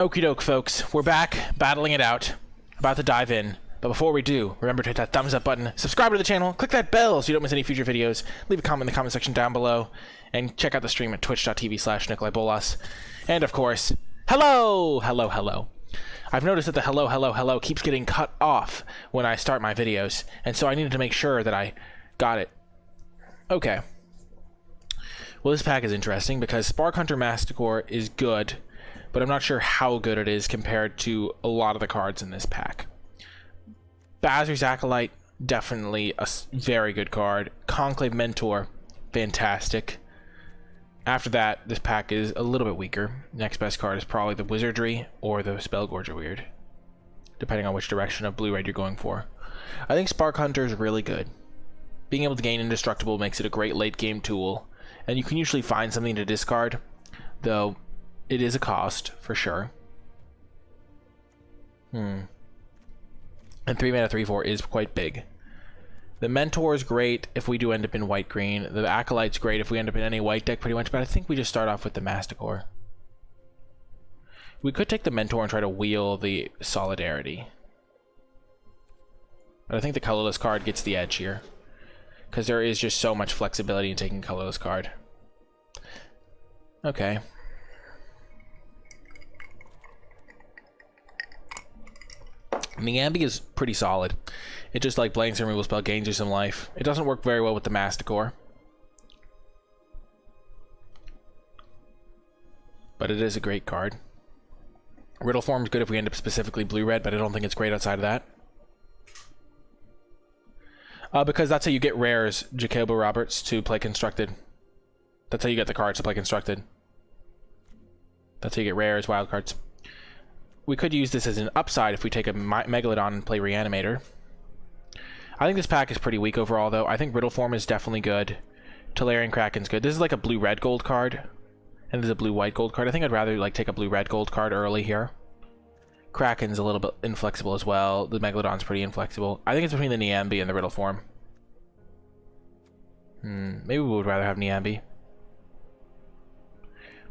Okie doke, folks. We're back, battling it out, about to dive in. But before we do, remember to hit that thumbs up button, subscribe to the channel, click that bell so you don't miss any future videos, leave a comment in the comment section down below, and check out the stream at twitch.tv/NicolaiBolas. And of course, hello! I've noticed that the hello keeps getting cut off when I start my videos, and so I needed to make sure that I got it. Okay. Well, this pack is interesting because Spark Hunter Masticore is good, but I'm not sure how good it is compared to a lot of the cards in this pack. Bazir's Acolyte, definitely a very good card. Conclave Mentor, fantastic. After that, this pack is a little bit weaker. Next best card is probably the Wizardry or the Spellgorger Weird, depending on which direction of blue-red you're going for. I think Spark Hunter is really good. Being able to gain Indestructible makes it a great late-game tool, and you can usually find something to discard, though it is a cost, for sure. And 3 mana 3/4 is quite big. The Mentor is great if we do end up in white-green. The Acolyte's great if we end up in any white deck pretty much, but I think we just start off with the Masticore. We could take the Mentor and try to wheel the Solidarity. But I think the colorless card gets the edge here, because there is just so much flexibility in taking a colorless card. Okay. Niambi is pretty solid. It just like blanks and removal spell, gains you some life. It doesn't work very well with the Masticore, but it is a great card. Riddle Form is good if we end up specifically blue-red, but I don't think it's great outside of that. Because that's how you get rares, Jacobo Roberts, to play Constructed. That's how you get the cards to play Constructed. That's how you get rares, wild cards. We could use this as an upside if we take a Megalodon and play Reanimator. I think this pack is pretty weak overall, though. I think Riddle Form is definitely good. Tolarian Kraken's good. This is like a blue-red gold card, and this is a blue-white gold card. I think I'd rather like take a blue-red gold card early here. Kraken's a little bit inflexible as well. The Megalodon's pretty inflexible. I think it's between the Niambi and the Riddle Form. Maybe we would rather have Niambi.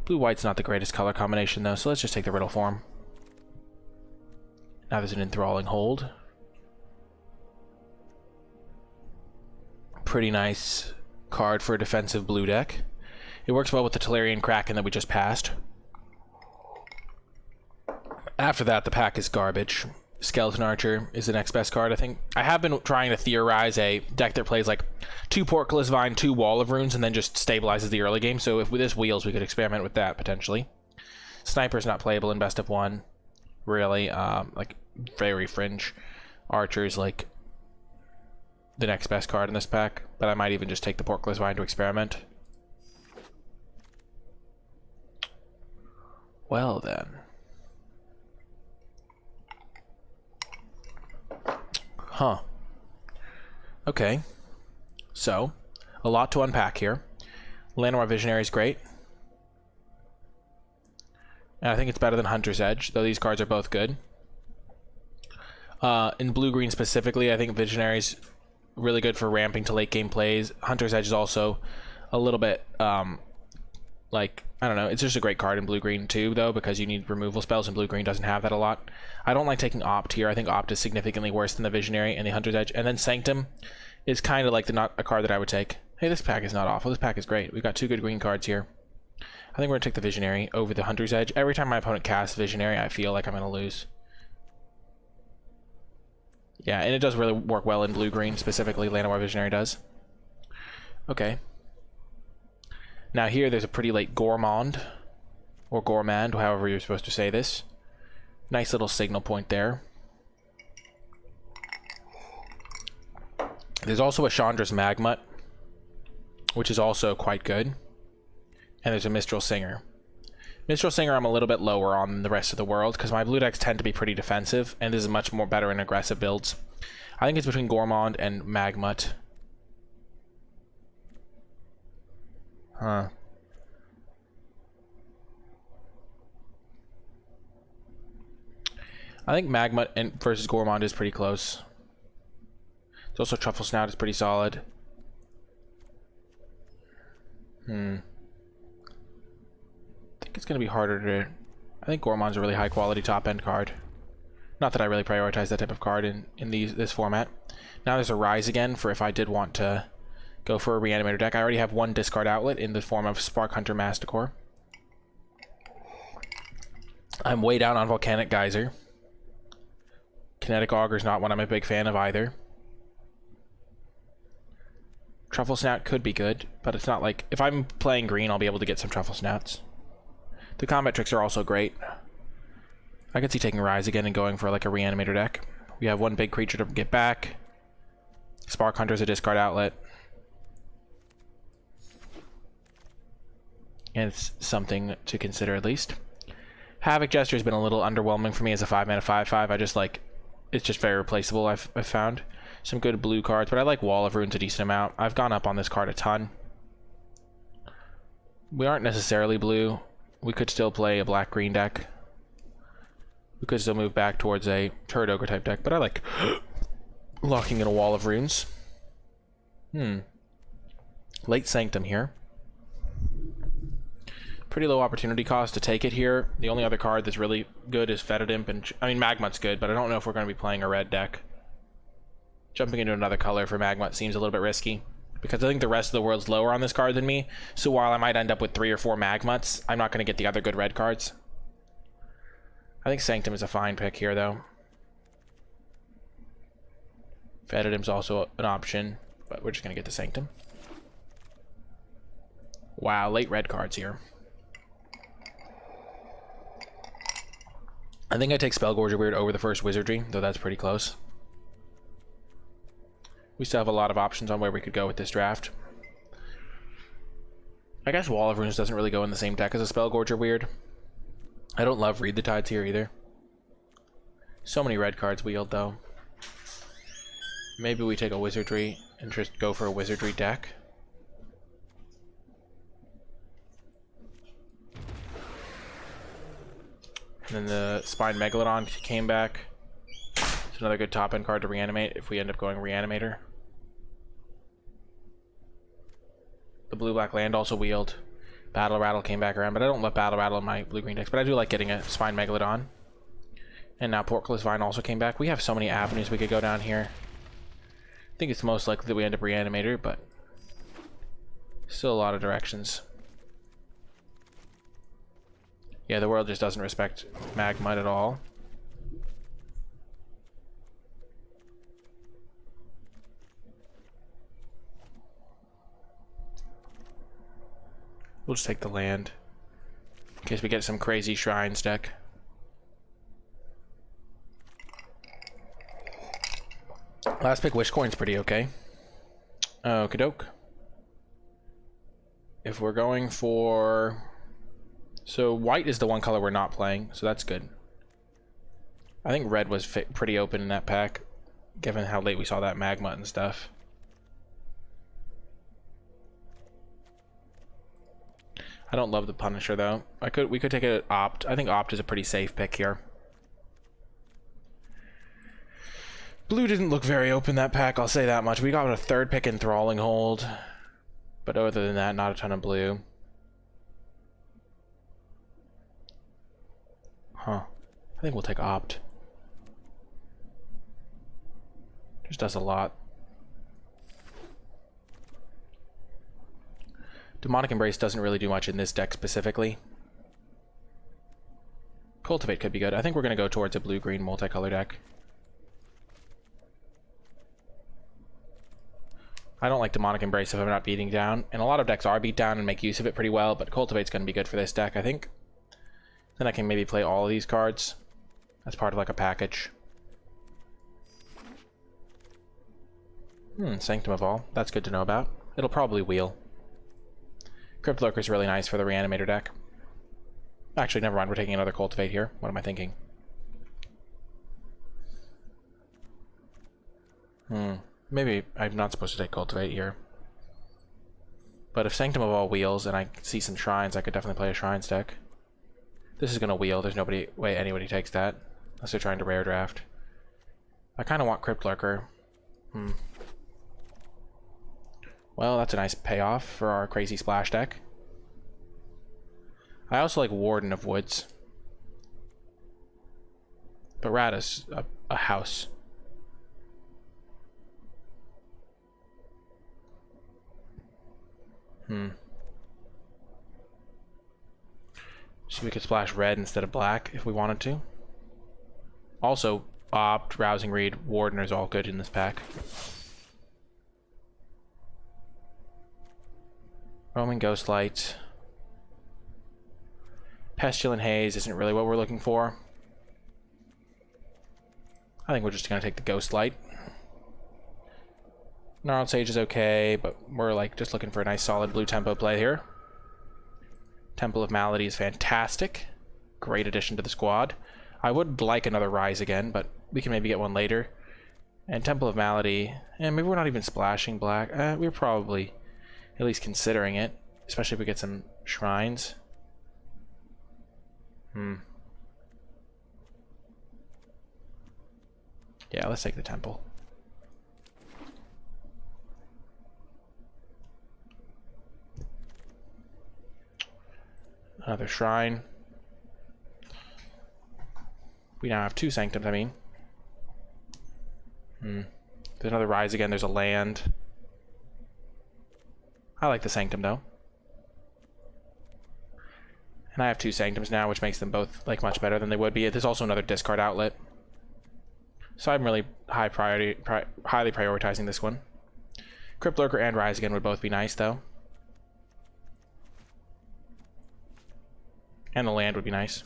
Blue-white's not the greatest color combination, though, so let's just take the Riddle Form. Now there's an Enthralling Hold. Pretty nice card for a defensive blue deck. It works well with the Tolarian Kraken that we just passed. After that, the pack is garbage. Skeleton Archer is the next best card, I think. I have been trying to theorize a deck that plays like 2 Portcullis Vine, 2 Wall of Runes, and then just stabilizes the early game. So if with this wheels, we could experiment with that potentially. Sniper's not playable in best of 1. Really, like very fringe. Archer's like the next best card in this pack, but I might even just take the Portcullis Vine to experiment. Well then. Huh. Okay. So, a lot to unpack here. Llanowar Visionary is great. And I think it's better than Hunter's Edge, though these cards are both good. In blue-green specifically, I think Visionary's really good for ramping to late-game plays. Hunter's Edge is also a little bit, like, I don't know, it's just a great card in blue-green too, though, because you need removal spells, and blue-green doesn't have that a lot. I don't like taking Opt here. I think Opt is significantly worse than the Visionary and the Hunter's Edge. And then Sanctum is kind of like not a card that I would take. Hey, this pack is not awful. This pack is great. We've got 2 good green cards here. I think we're going to take the Visionary over the Hunter's Edge. Every time my opponent casts Visionary, I feel like I'm going to lose. Yeah, and it does really work well in blue-green, specifically Llanowar Visionary does. Okay. Now here, there's a pretty late Gourmand, or Gourmand, however you're supposed to say this. Nice little signal point there. There's also a Chandra's Magmut, which is also quite good. And there's a Mistral Singer. Mistral Singer I'm a little bit lower on than the rest of the world, because my blue decks tend to be pretty defensive, and this is much more better in aggressive builds. I think it's between Gourmand and Magmut. Huh. I think Magmut versus Gourmand is pretty close. There's also Truffle Snout is pretty solid. I think it's going to be harder to I think Gormon's a really high quality top end card. Not that I really prioritize that type of card in this format. Now there's a Rise again for if I did want to go for a Reanimator deck. I already have one discard outlet in the form of Spark Hunter Masticore. I'm way down on Volcanic Geyser. Kinetic Augur's not one I'm a big fan of either. Truffle Snout could be good, but it's not like... If I'm playing green, I'll be able to get some Truffle Snouts. The Combat Tricks are also great. I could see taking Rise again and going for like a Reanimator deck. We have one big creature to get back. Spark Hunter's a discard outlet. And it's something to consider at least. Havoc Jester has been a little underwhelming for me as a 5-mana 5/5. I just like... It's just very replaceable, I've found. Some good blue cards, but I like Wall of Runes a decent amount. I've gone up on this card a ton. We aren't necessarily blue. We could still play a black-green deck. We could still move back towards a Turret Ogre type deck, but I like locking in a Wall of Runes. Late Sanctum here. Pretty low opportunity cost to take it here. The only other card that's really good is Fetid Imp, and I mean Magmut's good, but I don't know if we're going to be playing a red deck. Jumping into another color for Magmut seems a little bit risky, because I think the rest of the world's lower on this card than me, so while I might end up with 3 or 4 Magmuts, I'm not going to get the other good red cards. I think Sanctum is a fine pick here, though. Fetid Imp's also an option, but we're just going to get the Sanctum. Wow, late red cards here. I think I take Spellgorger Weird over the first Wizardry, though that's pretty close. We still have a lot of options on where we could go with this draft. I guess Wall of Runes doesn't really go in the same deck as a Spellgorger Weird. I don't love Read the Tides here either. So many red cards wheeled, though. Maybe we take a Wizardry and just go for a Wizardry deck. And then the Spine Megalodon came back. It's another good top-end card to reanimate if we end up going Reanimator. The blue-black land also wheeled. Battle Rattle came back around, but I don't love Battle Rattle in my blue-green decks, but I do like getting a Spine Megalodon. And now Portcullis Vine also came back. We have so many avenues we could go down here. I think it's most likely that we end up Reanimator, but still a lot of directions. Yeah, the world just doesn't respect Magmut at all. We'll just take the land in case we get some crazy Shrines deck. Last pick, Wishcoin's pretty okay. Okie doke. If we're going for... So white is the one color we're not playing, so that's good. I think red was pretty open in that pack, given how late we saw that Magmut and stuff. I don't love the Punisher though. We could take an Opt. I think Opt is a pretty safe pick here. Blue didn't look very open that pack, I'll say that much. We got a third pick in Thralling Hold, but other than that, not a ton of blue. Huh. I think we'll take Opt. Just does a lot. Demonic Embrace doesn't really do much in this deck specifically. Cultivate could be good. I think we're going to go towards a blue-green multicolor deck. I don't like Demonic Embrace if I'm not beating down. And a lot of decks are beat down and make use of it pretty well, but Cultivate's going to be good for this deck, I think. Then I can maybe play all of these cards as part of like a package. Sanctum of All. That's good to know about. It'll probably wheel. Crypt Lurker's really nice for the Reanimator deck. Actually, never mind. We're taking another Cultivate here. What am I thinking? Maybe I'm not supposed to take Cultivate here. But if Sanctum of All wheels and I see some Shrines, I could definitely play a Shrines deck. This is going to wheel. There's no way anybody takes that. Unless they're trying to rare draft. I kind of want Crypt Lurker. Well, that's a nice payoff for our crazy splash deck. I also like Warden of Woods. But Rada's a house. So we could splash red instead of black if we wanted to. Also, Opt, Rousing Reed, Wardener is all good in this pack. Roman Ghostlight. Pestilent Haze isn't really what we're looking for. I think we're just going to take the Ghostlight. Gnarled Sage is okay, but we're like just looking for a nice solid blue tempo play here. Temple of Malady is fantastic. Great addition to the squad. I would like another Rise again, but we can maybe get one later. And Temple of Malady, and maybe we're not even splashing black. We're probably at least considering it, especially if we get some shrines. Yeah, let's take the temple. Another shrine. We now have 2 sanctums, I mean. There's another Rise again, there's a land. I like the sanctum though. And I have 2 sanctums now, which makes them both like much better than they would be. There's also another discard outlet. So I'm really highly prioritizing this one. Crypt Lurker and Rise again would both be nice though. And the land would be nice.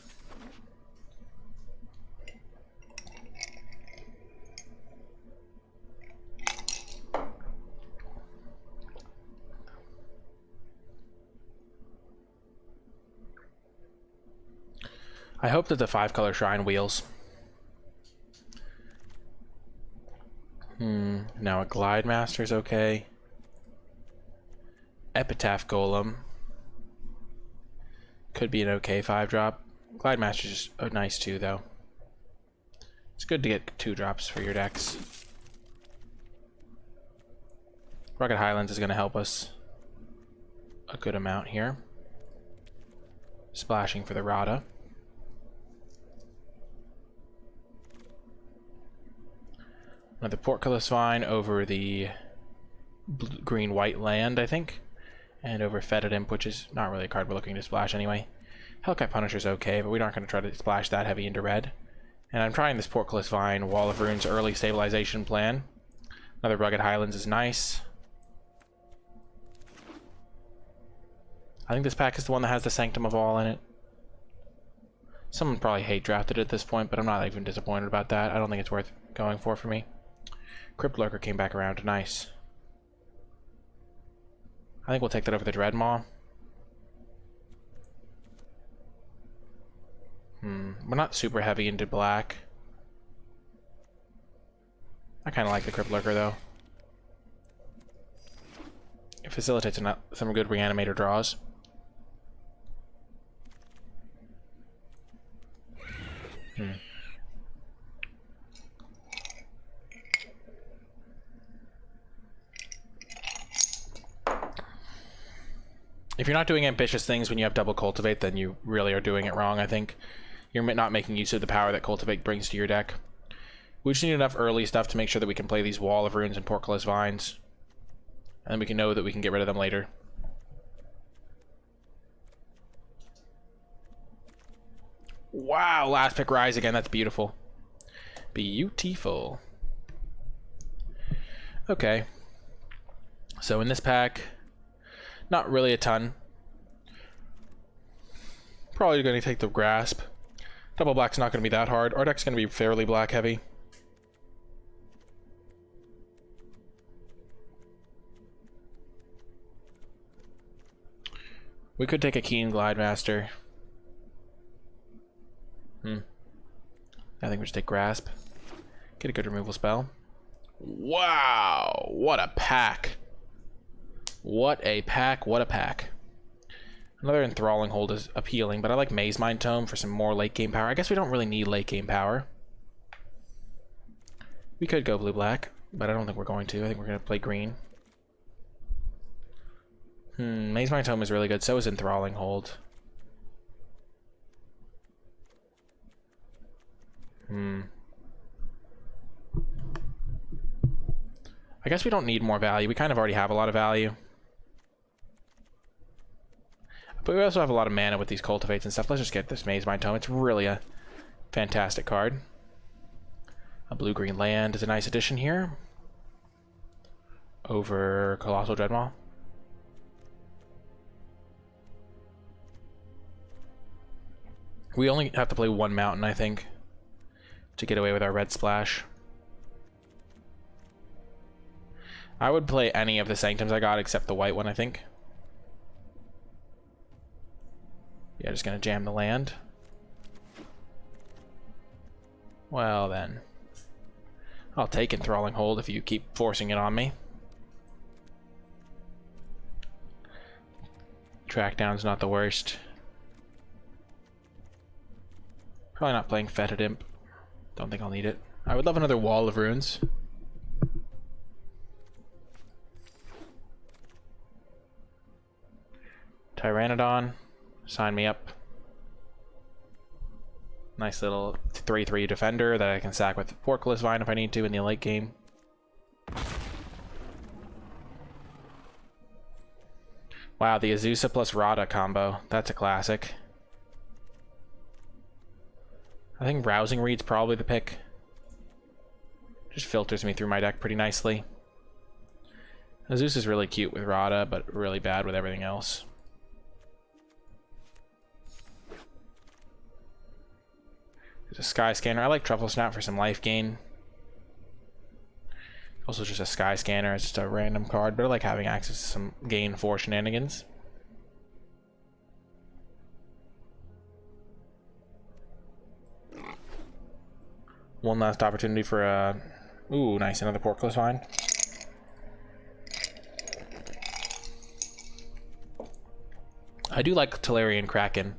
I hope that the 5-color shrine wheels. Now a Glide Master's okay. Epitaph Golem. Could be an okay 5-drop. Glide Master's just nice too, though. It's good to get 2 drops for your decks. Rugged Highlands is going to help us a good amount here. Splashing for the Rada. Another Portcullis Vine over the green-white land, I think. And over Fetid Imp, which is not really a card we're looking to splash anyway. Hellcat Punisher's okay, but we aren't going to try to splash that heavy into red. And I'm trying this Portcullis Vine, Wall of Runes early stabilization plan. Another Rugged Highlands is nice. I think this pack is the one that has the Sanctum of All in it. Someone probably hate drafted it at this point, but I'm not even disappointed about that. I don't think it's worth going for me. Crypt Lurker came back around. Nice. I think we'll take that over the Dreadmaw. We're not super heavy into black. I kind of like the Crypt Lurker, though. It facilitates some good Reanimator draws. If you're not doing ambitious things when you have double Cultivate, then you really are doing it wrong, I think. You're not making use of the power that Cultivate brings to your deck. We just need enough early stuff to make sure that we can play these Wall of Runes and Portcullis Vines. And then we can know that we can get rid of them later. Wow, last pick Rise again. That's beautiful. Beautiful. Okay. So in this pack, not really a ton. Probably going to take the Grasp. Double black's not going to be that hard. Our deck's going to be fairly black heavy. We could take a Keen Glide Master. I think we should take Grasp. Get a good removal spell. Wow! What a pack! What a pack, what a pack. Another Enthralling Hold is appealing, but I like Maze Mind Tome for some more late game power. I guess we don't really need late game power. We could go blue-black, but I don't think we're going to. I think we're going to play green. Maze Mind Tome is really good. So is Enthralling Hold. I guess we don't need more value. We kind of already have a lot of value. But we also have a lot of mana with these cultivates and stuff. Let's just get this Maze Mind Tome. It's really a fantastic card. A blue-green land is a nice addition here. Over Colossal Dreadmaw. We only have to play one mountain, I think, to get away with our red splash. I would play any of the Sanctums I got except the white one, I think. Yeah, just gonna jam the land. Well then. I'll take Enthralling Hold if you keep forcing it on me. Track down's not the worst. Probably not playing Fetid Imp. Don't think I'll need it. I would love another Wall of Runes. Tyrannodon, sign me up. Nice little 3/3 defender that I can sack with Portcullis Vine if I need to in the late game. Wow, the Azusa plus Rada combo. That's a classic. I think Rousing Reed's probably the pick. Just filters me through my deck pretty nicely. Azusa's really cute with Rada, but really bad with everything else. There's a Sky Scanner. I like Truffle Snap for some life gain. Also just a Sky Scanner. It's just a random card, but I like having access to some gain for shenanigans. One last opportunity for a... Ooh, nice. Another Portcullis Vine. I do like Tolarian Kraken.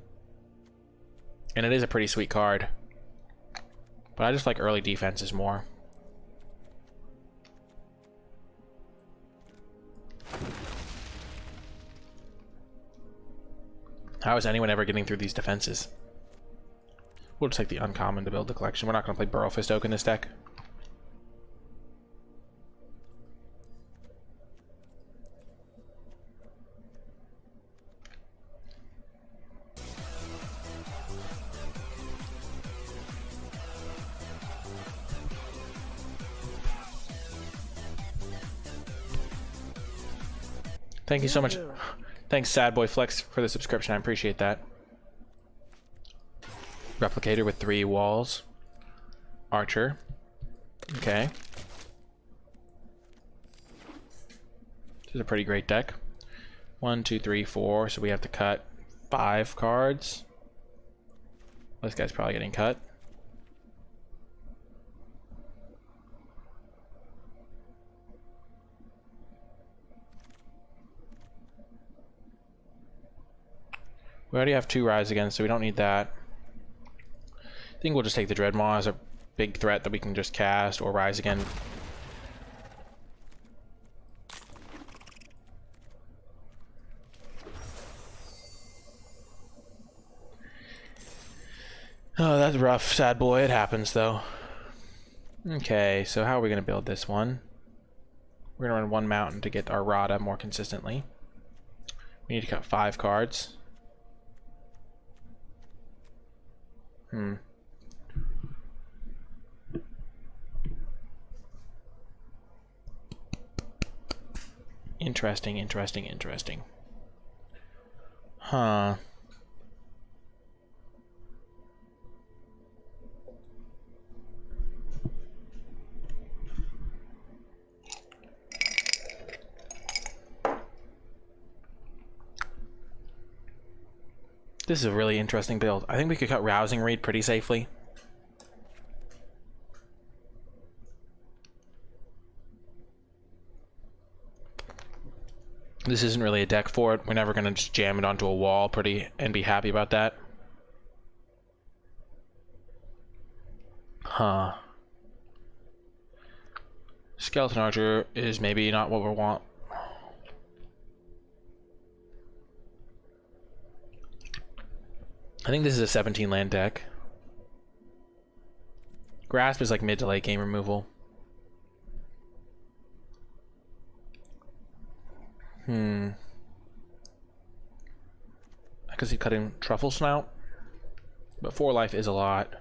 And it is a pretty sweet card. But I just like early defenses more. How is anyone ever getting through these defenses? We'll just take the uncommon to build the collection. We're not going to play Burrowfist Oak in this deck. Thank you so much. Thanks, Sad Boy Flex, for the subscription. I appreciate that. Replicator with 3 walls. Archer. Okay. This is a pretty great deck. 1, 2, 3, 4. So we have to cut 5 cards. This guy's probably getting cut. We already have 2 Rise Again, so we don't need that. I think we'll just take the Dreadmaw as a big threat that we can just cast or Rise Again. Oh, that's rough, Sad Boy. It happens, though. Okay, so how are we going to build this one? We're going to run 1 mountain to get our Rada more consistently. We need to cut 5 cards. Interesting, interesting, interesting. Huh. This is a really interesting build. I think we could cut Rousing Reed pretty safely. This isn't really a deck for it. We're never going to just jam it onto a wall and be happy about that. Huh. Skeleton Archer is maybe not what we want. I think this is a 17 land deck. Grasp is like mid to late game removal. I could see cutting Truffle Snout, but 4 life is a lot.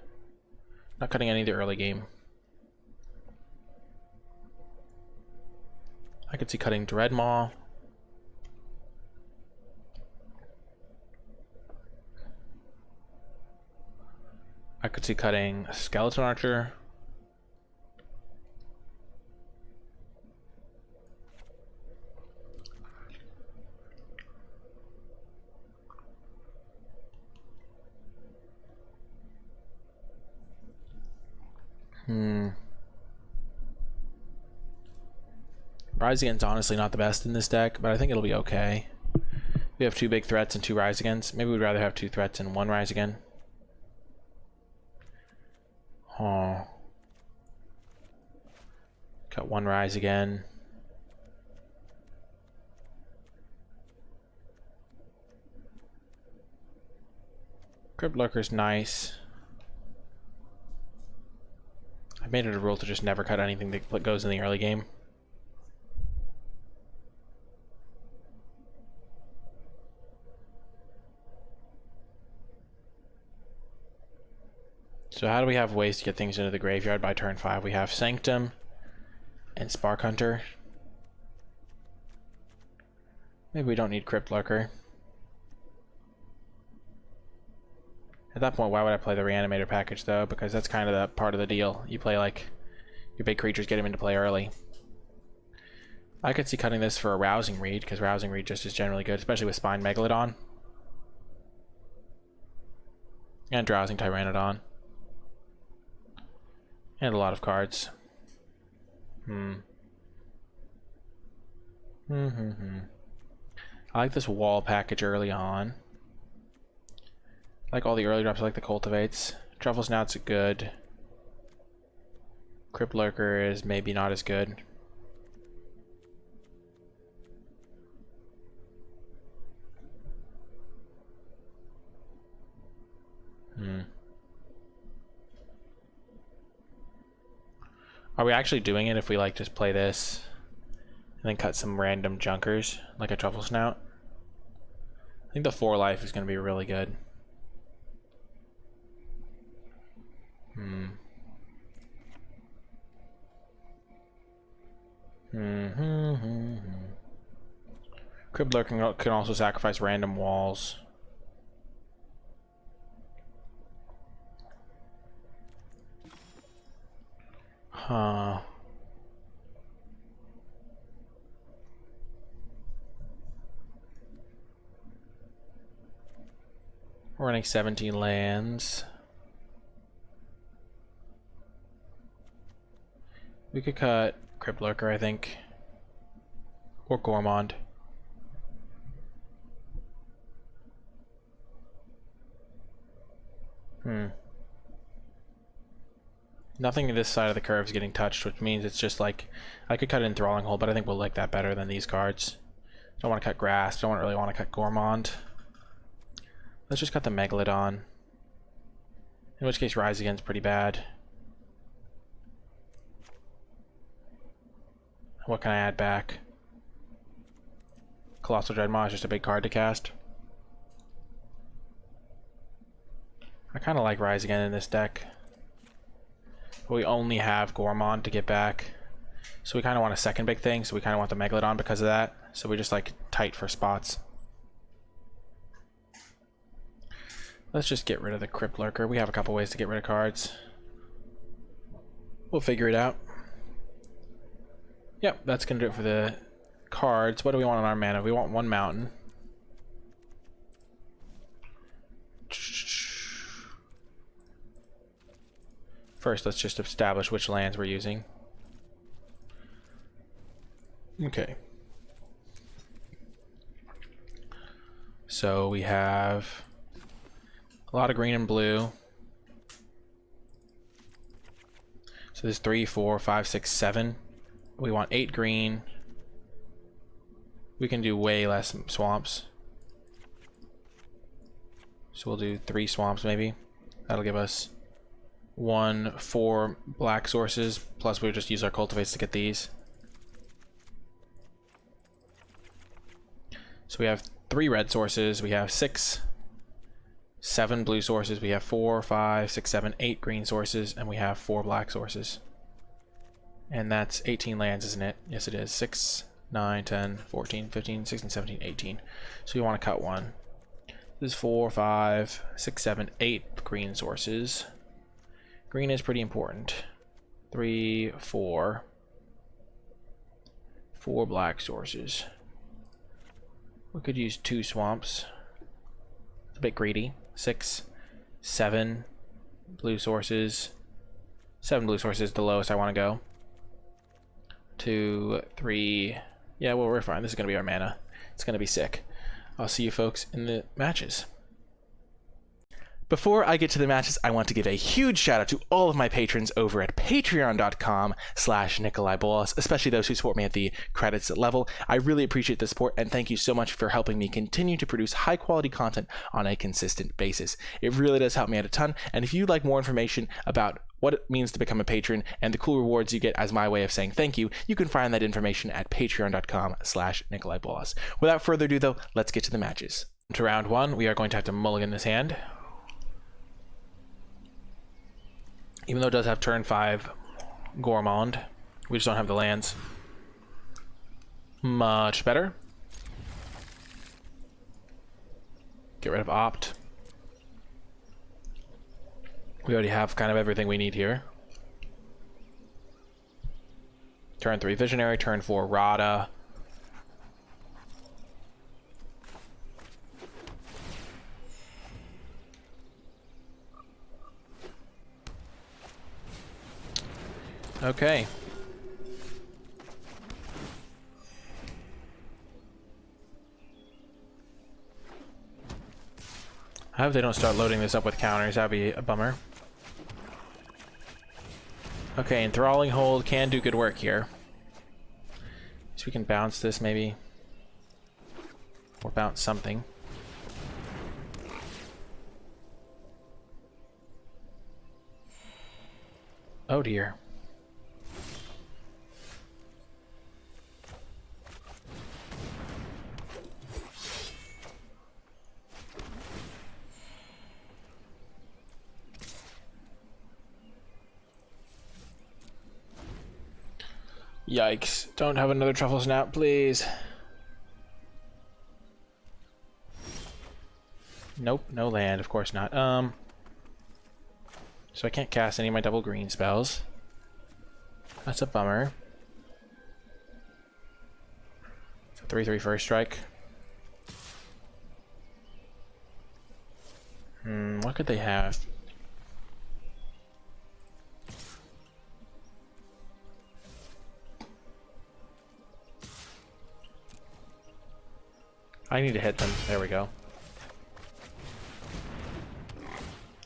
Not cutting any of the early game. I could see cutting Dreadmaw. I could see cutting Skeleton Archer. Rise Against honestly not the best in this deck, but I think it'll be okay. We have 2 big threats and 2 Rise Against. Maybe we'd rather have 2 threats and 1 Rise Again. Oh. Got 1 Rise Again. Crypt Lurker's nice. I've made it a rule to just never cut anything that goes in the early game. So how do we have ways to get things into the graveyard by turn 5? We have Sanctum and Spark Hunter. Maybe we don't need Crypt Lurker. At that point, why would I play the Reanimator package though? Because that's kind of the part of the deal. You play like your big creatures, get them into play early. I could see cutting this for a Rousing Reed, because Rousing Reed just is generally good, especially with Spine Megalodon. And Drowsing Tyrannodon. And a lot of cards. I like this wall package early on. I like all the early drops, I like the Cultivates. Truffle Snout's good. Crypt Lurker is maybe not as good. Are we actually doing it if we like just play this and then cut some random junkers like a Truffle Snout? I think the 4 life is going to be really good. Crypt Lurker can also sacrifice random walls. Huh. We're running 17 lands. We could cut Crypt Lurker, I think. Or Gourmand. Nothing in this side of the curve is getting touched, which means it's just like I could cut it in Enthralling Hold, but I think we'll like that better than these cards. Don't want to cut Grass, don't really want to cut Gourmand. Let's just cut the Megalodon. In which case Rise Again's pretty bad. What can I add back? Colossal Dreadmaw is just a big card to cast. I kind of like Rise Again in this deck. But we only have Gourmand to get back. So we kind of want a second big thing, so we kind of want the Megalodon because of that. So we just like tight for spots. Let's just get rid of the Crypt Lurker. We have a couple ways to get rid of cards. We'll figure it out. Yep, that's going to do it for the cards. What do we want on our mana? We want 1 mountain. First, let's just establish which lands we're using. Okay. So we have a lot of green and blue. So there's 3, 4, 5, 6, 7. We want 8 green. We can do way less swamps. So we'll do 3 swamps maybe. That'll give us 1, 4 black sources, plus we'll just use our cultivates to get these. So we have 3 red sources, we have 6, 7 blue sources, we have 4, 5, 6, 7, 8 green sources, and we have 4 black sources. And that's 18 lands, isn't it? Yes, it is. 6, 9, 10, 14, 15, 16, 17, 18. So you want to cut one. This is 4, 5, 6, 7, 8 green sources. Green is pretty important. 3, 4. 4 black sources. We could use 2 swamps. It's a bit greedy. 6, 7 blue sources. 7 blue sources is the lowest I want to go. 2, 3. Yeah, well, we're fine. This is going to be our mana. It's going to be sick. I'll see you folks in the matches. Before I get to the matches, I want to give a huge shout out to all of my patrons over at patreon.com/NicolaiBolas, especially those who support me at the credits level. I really appreciate the support, and thank you so much for helping me continue to produce high quality content on a consistent basis. It really does help me out a ton, and if you'd like more information about what it means to become a patron and the cool rewards you get as my way of saying thank you, you can find that information at patreon.com/NicolaiBolas. Without further ado though, let's get to the matches. To round 1, we are going to have to mulligan this hand. Even though it does have turn 5 Gourmand, we just don't have the lands. Much better. Get rid of Opt. We already have kind of everything we need here. Turn 3 Visionary, turn 4 Rada. Okay. I hope they don't start loading this up with counters. That'd be a bummer. Okay, Enthralling Hold can do good work here. So we can bounce this maybe. Or bounce something. Oh dear. Yikes. Don't have another Truffle Snap, please. Nope, no land, of course not. So I can't cast any of my double green spells. That's a bummer. So 3/3 first strike. What could they have? I need to hit them. There we go.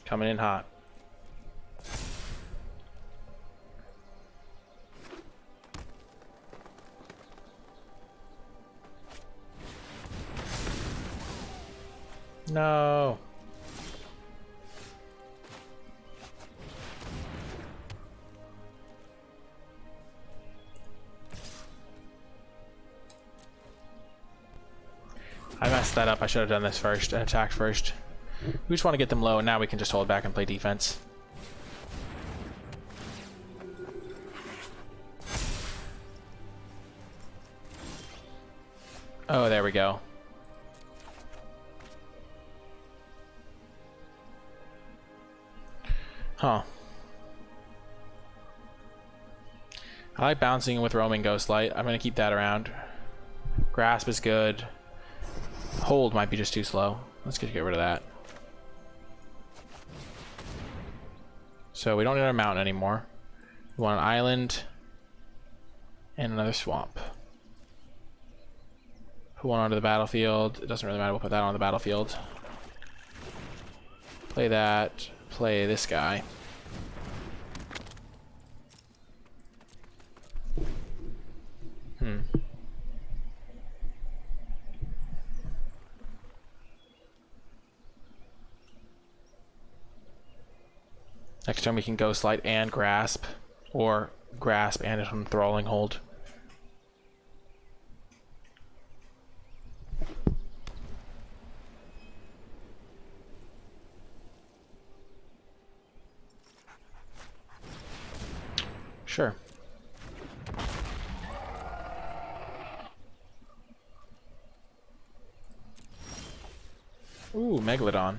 Coming in hot. No. I messed that up. I should have done this first and attacked first. We just want to get them low, and now we can just hold back and play defense. Oh, there we go. Huh. I like bouncing with Roaming Ghostlight. I'm going to keep that around. Grasp is good. Hold might be just too slow. Let's get rid of that. So we don't need our mountain anymore. We want an island and another swamp. Put one onto the battlefield. It doesn't really matter. We'll put that on the battlefield. Play that. Play this guy. Next turn we can Ghost Light and Grasp, or Grasp and an Enthralling Hold. Sure. Ooh, Megalodon.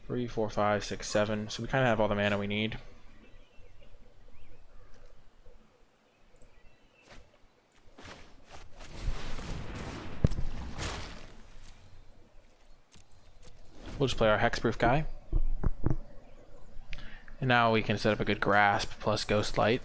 3, 4, 5, 6, 7. So we kind of have all the mana we need. We'll just play our Hexproof guy. And now we can set up a good Grasp plus Ghost Light.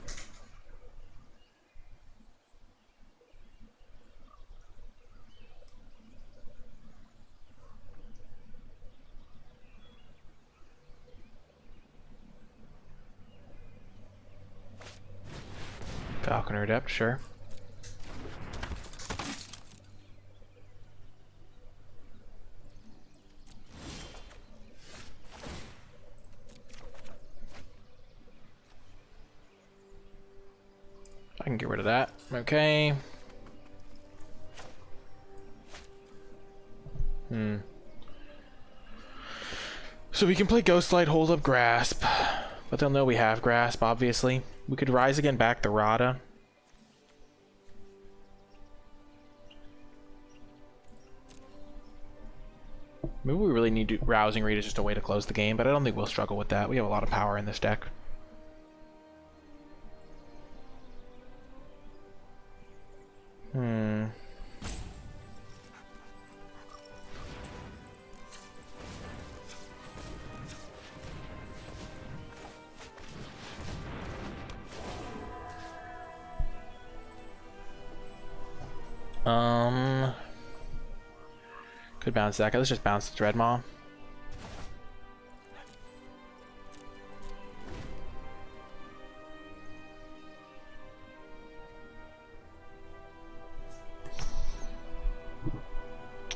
Falconer Adept, sure. I can get rid of that. Okay. So we can play Ghostlight, hold up Grasp, but they'll know we have Grasp, obviously. We could Rise Again back the Rada. Maybe we really need to Rousing Read as just a way to close the game, but I don't think we'll struggle with that. We have a lot of power in this deck. Could bounce that guy. Let's just bounce the Dreadmaw.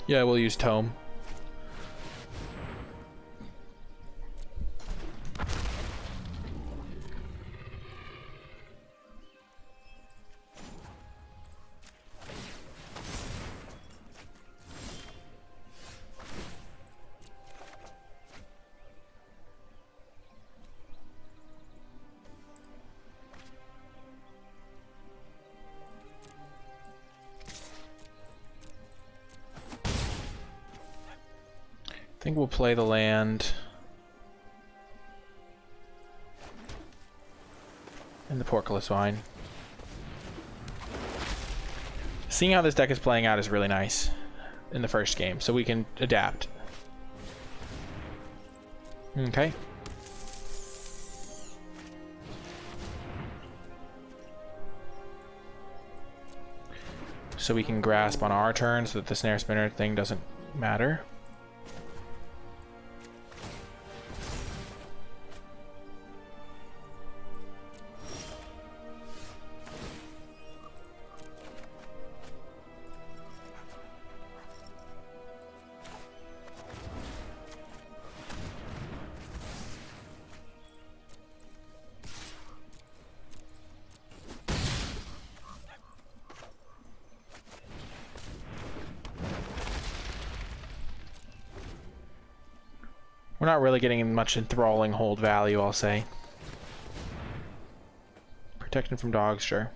Yeah, we'll use Tome. I think we'll play the land and the Portcullis Vine. Seeing how this deck is playing out is really nice in the first game, so we can adapt. Okay. So we can Grasp on our turn so that the Snare Spinner thing doesn't matter. We're not really getting much enthralling hold value, I'll say. Protection from dogs, sure.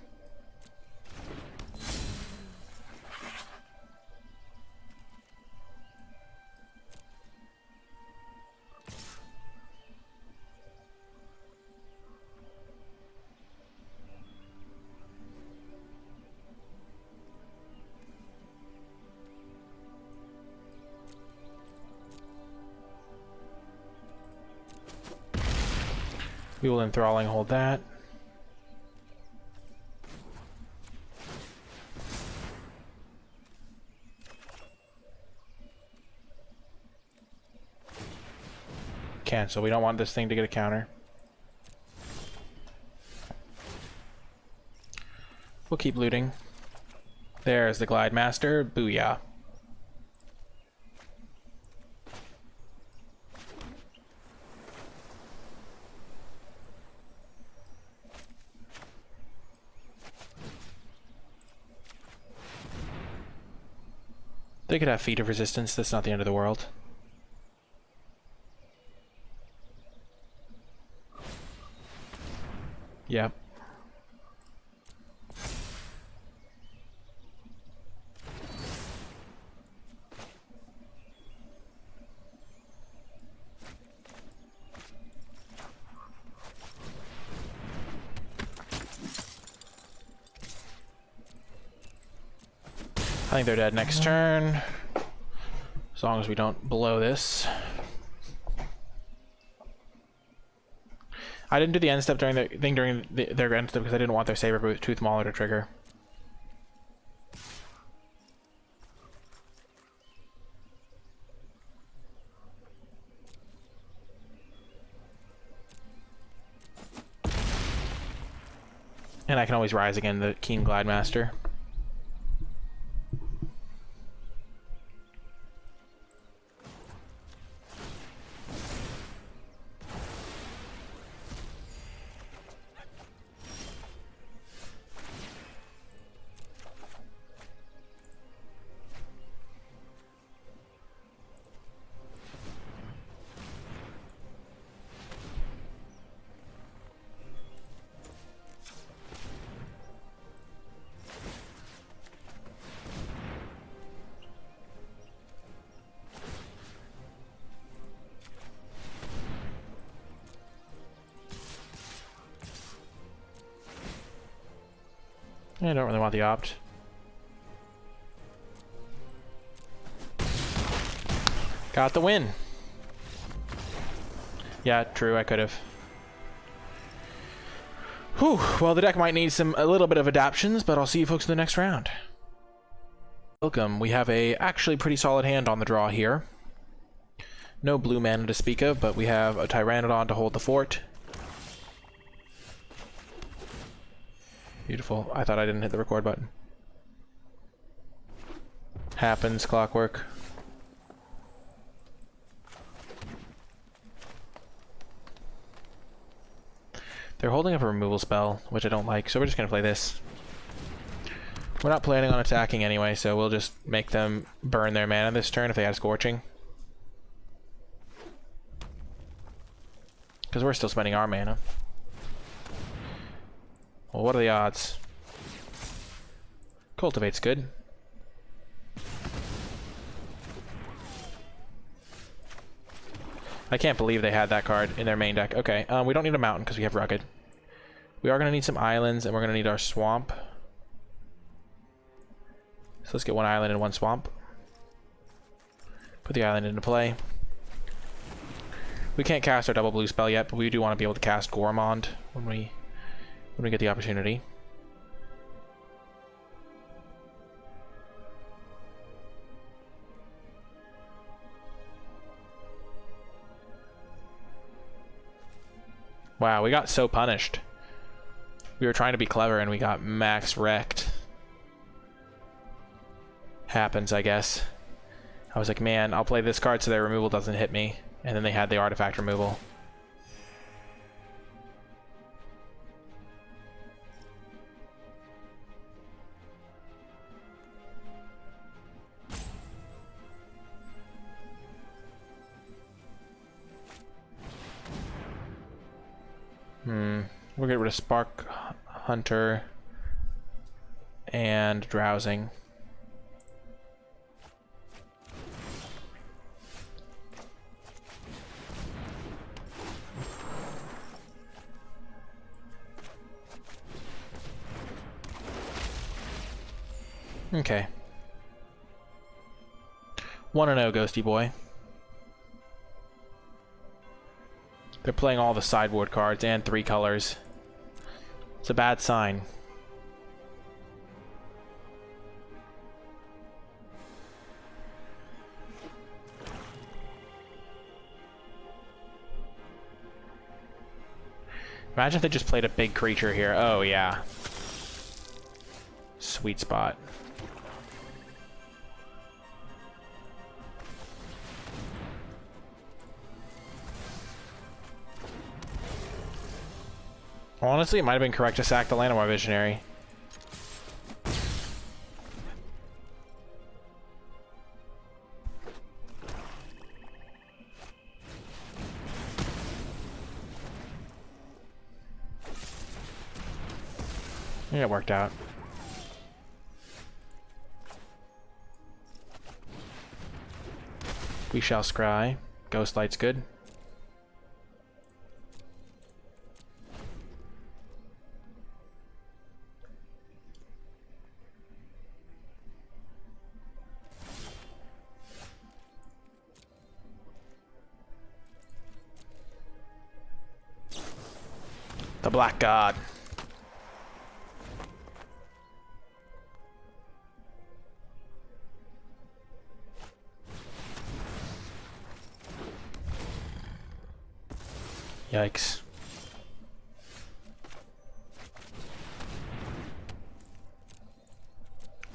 We will enthralling hold that. Cancel. We don't want this thing to get a counter. We'll keep looting. There's the Glide Master. Booyah. They could have feet of resistance. That's not the end of the world. Yep. I think they're dead next turn, as long as we don't blow this. I didn't do the end step during their end step because I didn't want their saber tooth mauler to trigger. And I can always rise again, the Keen Glidemaster. I don't really want the opt. Got the win. Yeah, true, I could have. Whew, well the deck might need a little bit of adaptations, but I'll see you folks in the next round. Welcome, we have a actually pretty solid hand on the draw here. No blue mana to speak of, but we have a Tyrannodon to hold the fort. Beautiful. I thought I didn't hit the record button. Happens, clockwork. They're holding up a removal spell, which I don't like, so we're just going to play this. We're not planning on attacking anyway, so we'll just make them burn their mana this turn if they had Scorching. Because we're still spending our mana. Well, what are the odds? Cultivate's good. I can't believe they had that card in their main deck. Okay, we don't need a mountain because we have Rugged. We are going to need some islands, and we're going to need our swamp. So let's get one island and one swamp. Put the island into play. We can't cast our double blue spell yet, but we do want to be able to cast Gormond when we get the opportunity. Wow, we got so punished. We were trying to be clever and we got max wrecked. Happens, I guess. I was like, man, I'll play this card so their removal doesn't hit me. And then they had the artifact removal. We'll get rid of Spark Hunter and Drowsing. Okay. 1-0, Ghosty Boy. They're playing all the sideboard cards and 3 colors. It's a bad sign. Imagine if they just played a big creature here. Oh, yeah. Sweet spot. Honestly, it might have been correct to sack the Llanowar Visionary. Yeah, it worked out. We shall scry. Ghost Light's good. The Black God. Yikes.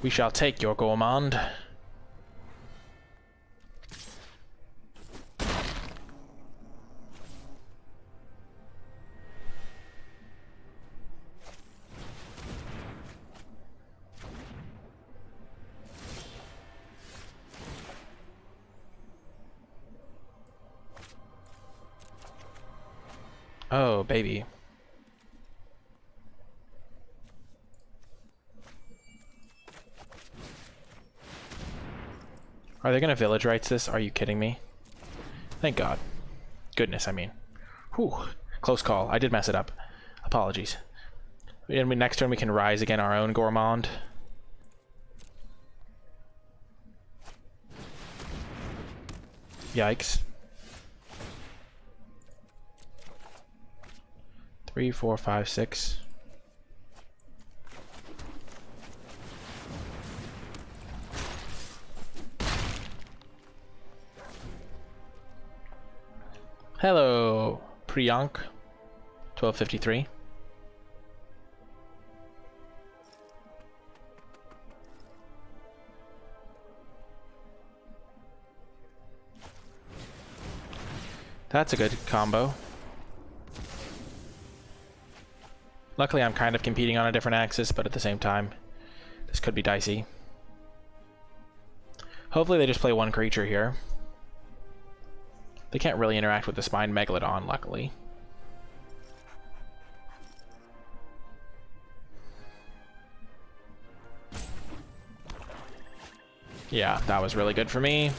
We shall take your gourmand. Oh, baby. Are they gonna village rights this? Are you kidding me? Thank God. Goodness, I mean. Whew. Close call. I did mess it up. Apologies. And next turn we can rise again our own gourmand. Yikes. 3, 4, 5, 6. Hello, Priyank. 1253. That's a good combo. Luckily, I'm kind of competing on a different axis, but at the same time, this could be dicey. Hopefully they just play one creature here. They can't really interact with the Spine Megalodon, luckily. Yeah, that was really good for me.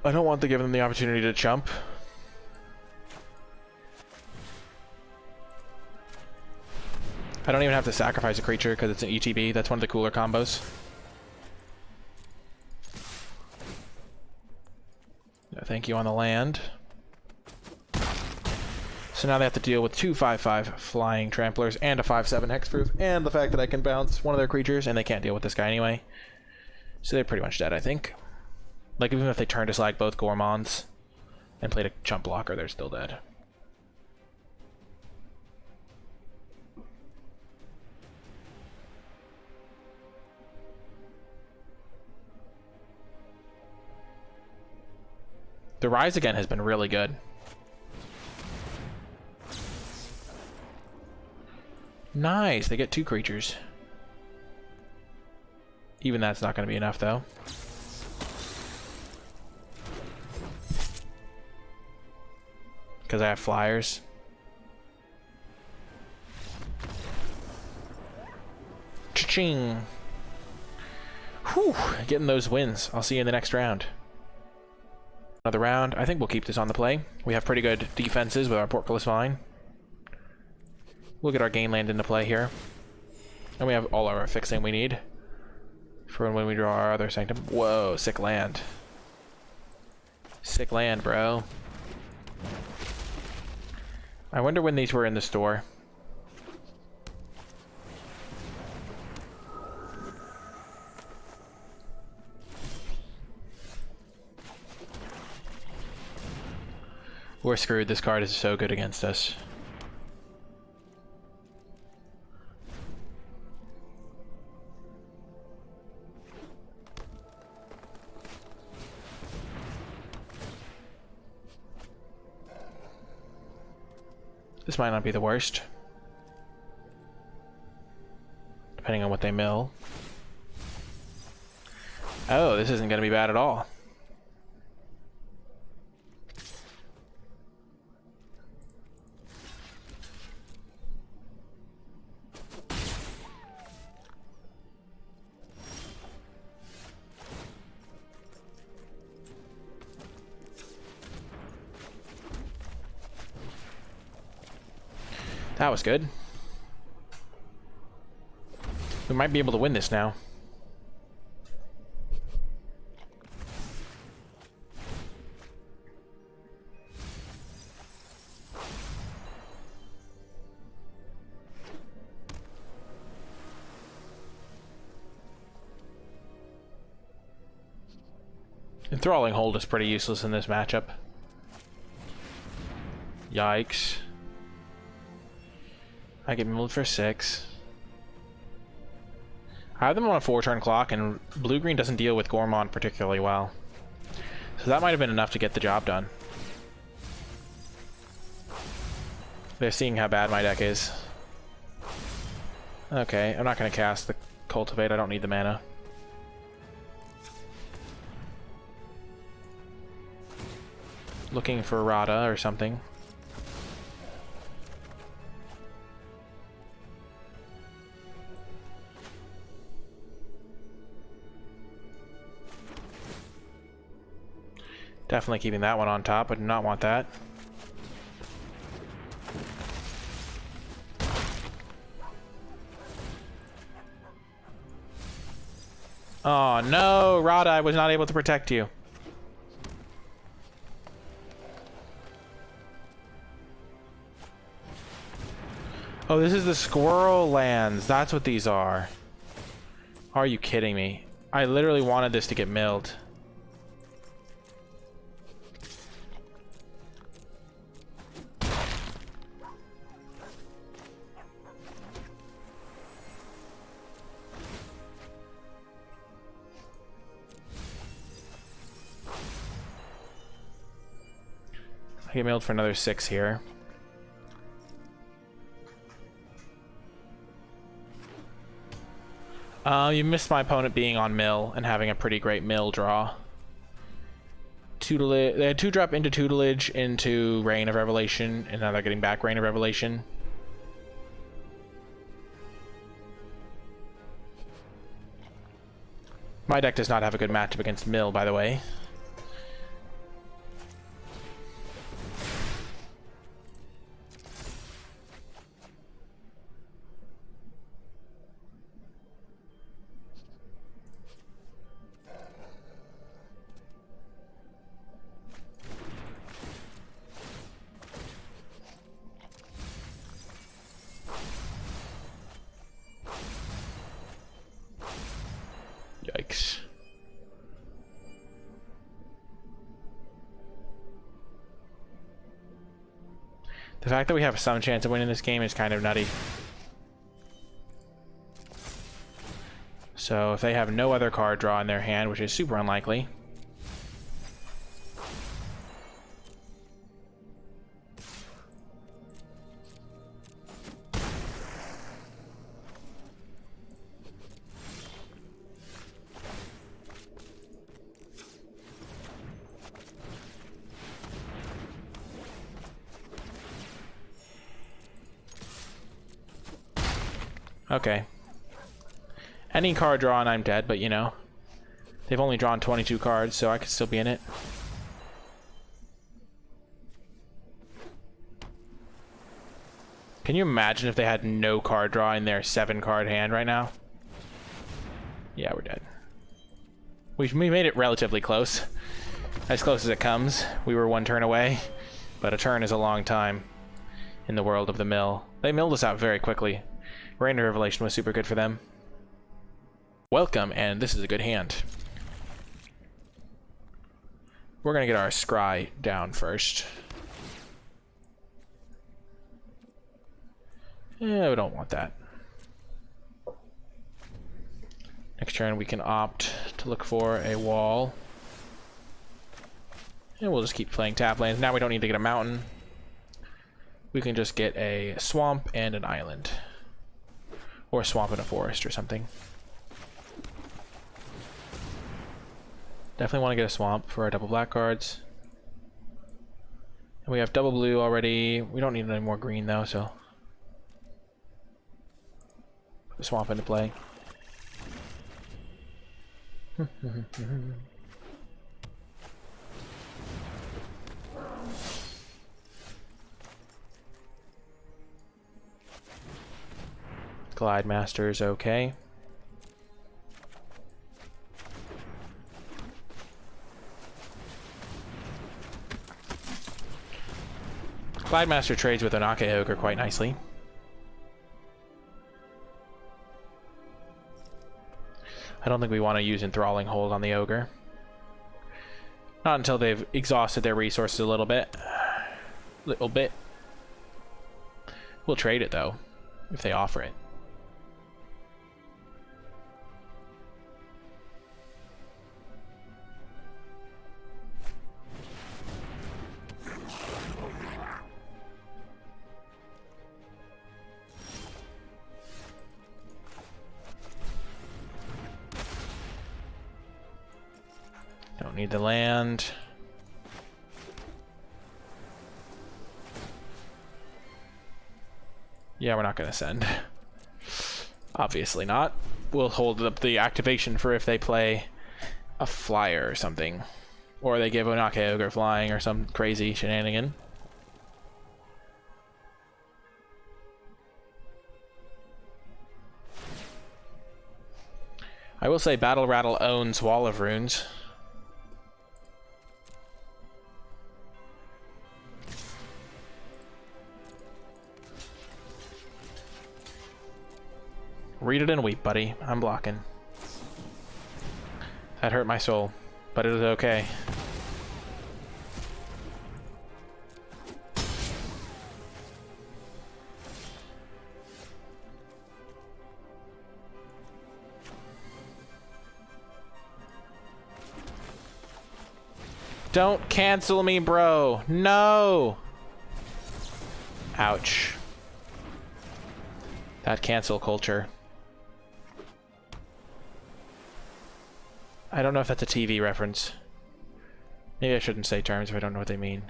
I don't want to give them the opportunity to chump. I don't even have to sacrifice a creature because it's an ETB. That's one of the cooler combos. No, thank you on the land. So now they have to deal with 2 5/5 flying tramplers and a 5/7 hexproof, and the fact that I can bounce one of their creatures, and they can't deal with this guy anyway. So they're pretty much dead, I think. Like, even if they turn to slag both gourmands and played a chump blocker, they're still dead. The Rise Again has been really good. Nice, they get 2 creatures. Even that's not going to be enough, though. Because I have flyers. Cha-ching! Whew! Getting those wins. I'll see you in the next round. Another round. I think we'll keep this on the play. We have pretty good defenses with our Portcullis Vine. We'll get our gain land into play here. And we have all our fixing we need for when we draw our other Sanctum. Whoa, sick land. Sick land, bro. I wonder when these were in the store. We're screwed. This card is so good against us. This might not be the worst. Depending on what they mill. Oh, this isn't going to be bad at all. That was good. We might be able to win this now. Enthralling Hold is pretty useless in this matchup. Yikes. I get milled for 6. I have them on a 4-turn clock, and blue-green doesn't deal with Gormont particularly well. So that might have been enough to get the job done. They're seeing how bad my deck is. Okay, I'm not going to cast the Cultivate. I don't need the mana. Looking for Rada or something. Definitely keeping that one on top. I do not want that. Oh no, Rada, I was not able to protect you. Oh, this is the squirrel lands. That's what these are. Are you kidding me? I literally wanted this to get milled. I get milled for another 6 here. You missed my opponent being on mill and having a pretty great mill draw. Tutelage, they had 2-drop into Tutelage into Rain of Revelation, and now they're getting back Rain of Revelation. My deck does not have a good matchup against mill, by the way. Yikes. The fact that we have some chance of winning this game is kind of nutty. So if they have no other card draw in their hand, which is super unlikely. Okay. Any card draw and I'm dead, but you know. They've only drawn 22 cards, so I could still be in it. Can you imagine if they had no card draw in their 7-card hand right now? Yeah, we're dead. We made it relatively close. As close as it comes. We were 1 turn away. But a turn is a long time in the world of the mill. They milled us out very quickly. Rain of Revelation was super good for them. Welcome, and this is a good hand. We're gonna get our scry down first. Yeah, we don't want that. Next turn we can opt to look for a wall. And we'll just keep playing tap lands. Now we don't need to get a mountain. we can just get a swamp and an island. Or a swamp and a forest or something. Definitely want to get a swamp for our double black cards. And we have double blue already. We don't need any more green though, so put the swamp into play. Glide Master is okay. Glide Master trades with Anake Ogre quite nicely. I don't think we want to use Enthralling Hold on the Ogre. Not until they've exhausted their resources a little bit. We'll trade it though, if they offer it. Don't need the land. Yeah, we're not going to send. Obviously not. We'll hold up the activation for if they play a flyer or something. Or they give Anake Ogre flying or some crazy shenanigan. I will say Battle Rattle owns Wall of Runes. Read it and weep, buddy. I'm blocking. That hurt my soul, but it is okay. Don't cancel me, bro. No! Ouch. That cancel culture. I don't know if that's a TV reference. Maybe I shouldn't say terms if I don't know what they mean.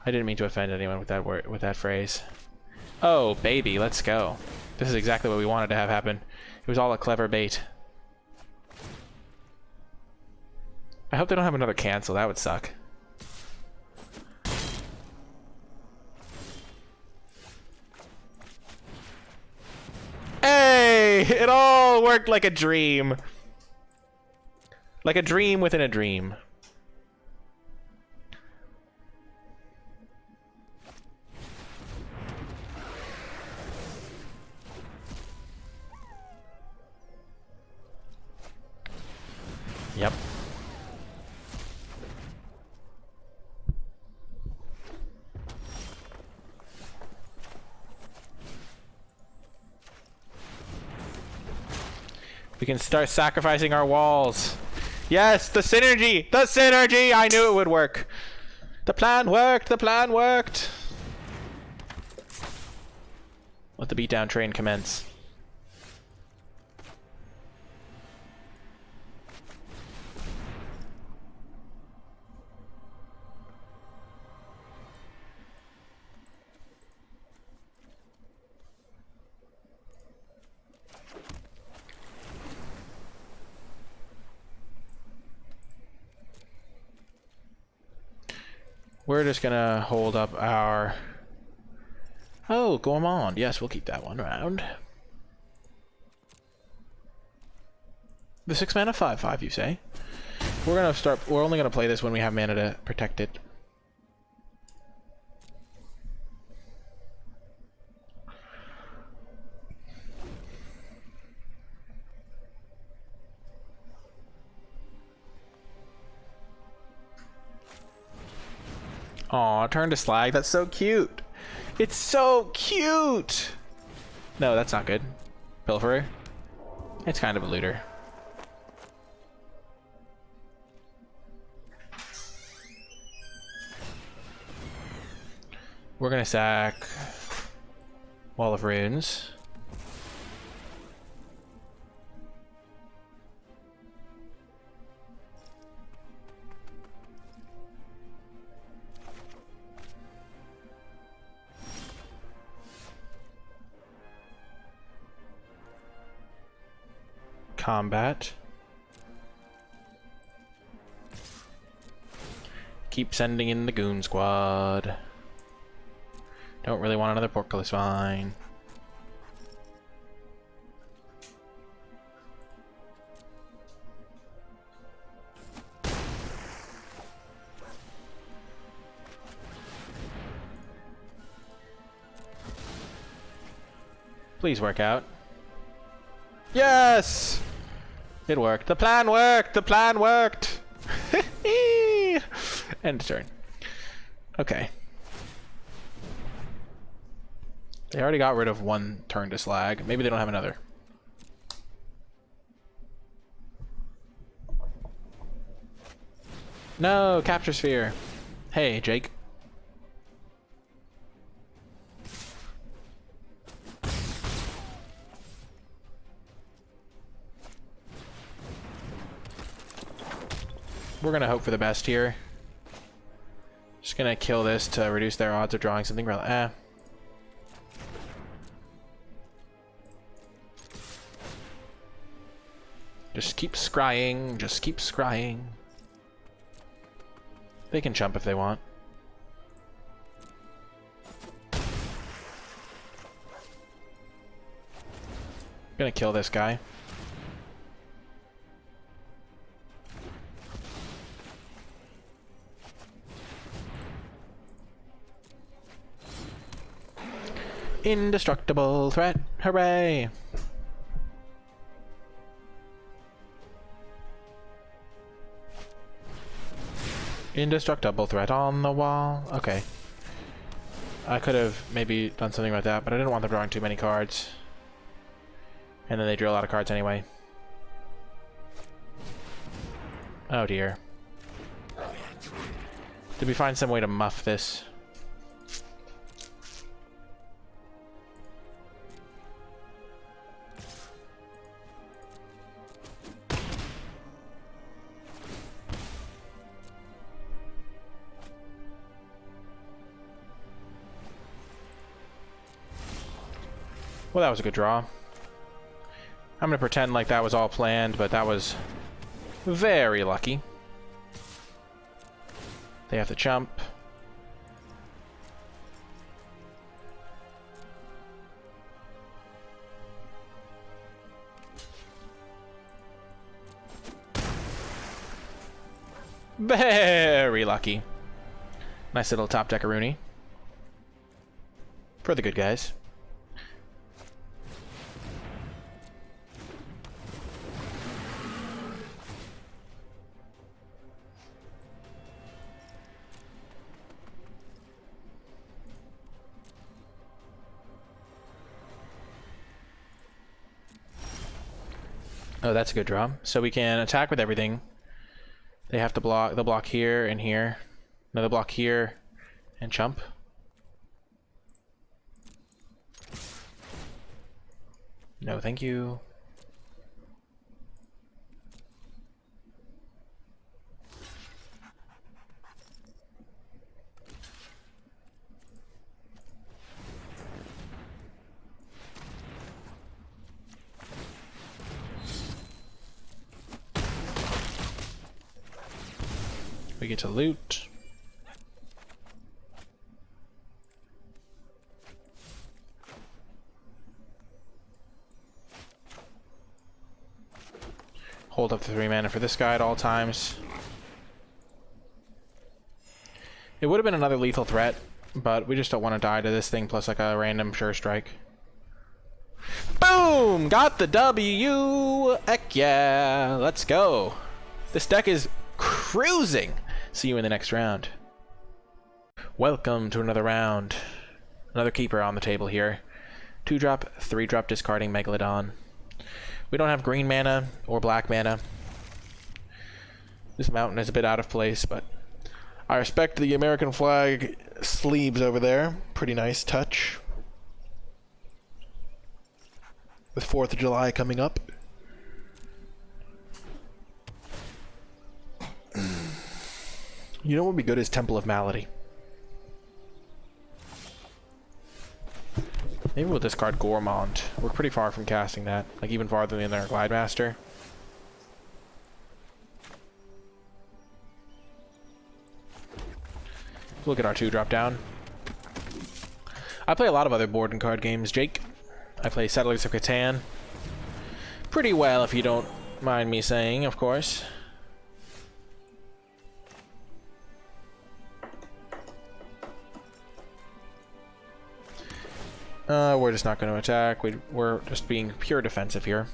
I didn't mean to offend anyone with that word, with that phrase. Oh, baby, let's go. This is exactly what we wanted to have happen. It was all a clever bait. I hope they don't have another cancel. That would suck. Hey! It all worked like a dream. Like a dream within a dream. Yep. We can start sacrificing our walls. Yes, the synergy! The synergy! I knew it would work. The plan worked! The plan worked! Let the beatdown train commence. We're just gonna hold up our... Oh, Gourmand. Yes, we'll keep that one around. The 6 mana 5/5, you say? We're gonna start... We're only gonna play this when we have mana to protect it. Aw, turn to slag. That's so cute. It's so cute. No, that's not good. Pilferer. It's kind of a looter. We're gonna sack Wall of Runes. Combat. Keep sending in the goon squad. Don't really want another portcullis vine. Please work out. Yes! It worked. The plan worked! The plan worked! End turn. Okay. They already got rid of one turn to slag. Maybe they don't have another. No! Capture sphere! Hey, Jake. We're gonna hope for the best here. Just gonna kill this to reduce their odds of drawing something real. Just keep scrying, just keep scrying. They can jump if they want. Gonna kill this guy. Indestructible threat, hooray! Indestructible threat on the wall. Okay. I could have maybe done something about that, but I didn't want them drawing too many cards. And then they drew a lot of cards anyway. Oh dear. Did we find some way to muff this? Well, that was a good draw. I'm gonna pretend like that was all planned, but that was very lucky. They have to jump. Very lucky. Nice little top deckaroonie. For the good guys. Oh, that's a good draw. So we can attack with everything. They have to block. They'll block here and here. Another block here and jump. No, thank you. We get to loot. Hold up the 3 mana for this guy at all times. It would have been another lethal threat, but we just don't want to die to this thing plus like a random sure strike. Boom! Got the W! Heck yeah! Let's go! This deck is cruising! See you in the next round. Welcome to another round. Another keeper on the table here. 2-drop, 3-drop discarding Megalodon. We don't have green mana or black mana. This mountain is a bit out of place, but I respect the American flag sleeves over there. Pretty nice touch. With 4th of July coming up. You know what would be good is Temple of Malady. Maybe we'll discard Gourmand. We're pretty far from casting that. Like even farther than our Glidemaster. Look at our 2-drop down. I play a lot of other board and card games, Jake. I play Settlers of Catan. Pretty well, if you don't mind me saying, of course. We're just not going to attack. We're just being pure defensive here.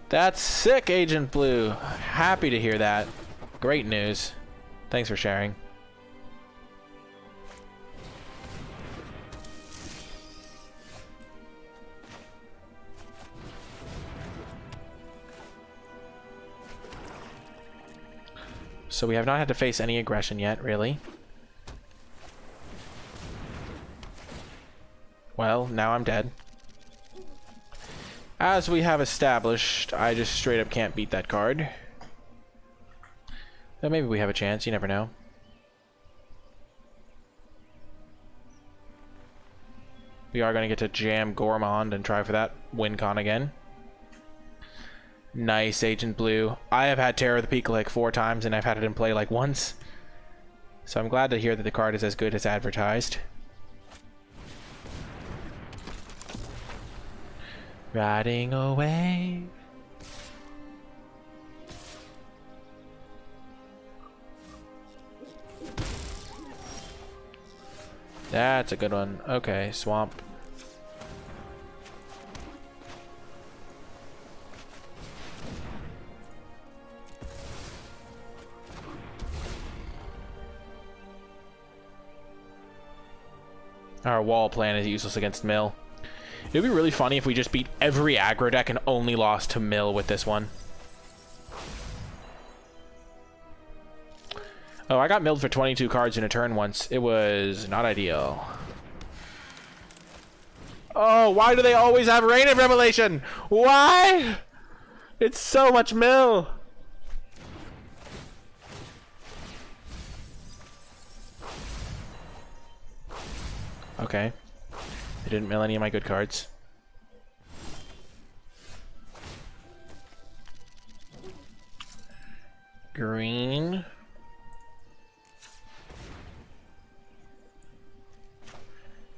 That's sick, Agent Blue. Happy to hear that. Great news. Thanks for sharing. So we have not had to face any aggression yet, really. Well, now I'm dead. As we have established, I just straight up can't beat that card. But maybe we have a chance, you never know. We are going to get to jam Gourmand and try for that win con again. Nice, Agent Blue. I have had Terror of the Peak like 4 times, and I've had it in play like once. So I'm glad to hear that the card is as good as advertised. Riding away. That's a good one. Okay, Swamp. Our wall plan is useless against Mill. It would be really funny if we just beat every aggro deck and only lost to Mill with this one. Oh, I got milled for 22 cards in a turn once. It was not ideal. Oh, why do they always have Rain of Revelation? Why? It's so much mill. Okay. They didn't mill any of my good cards. Green.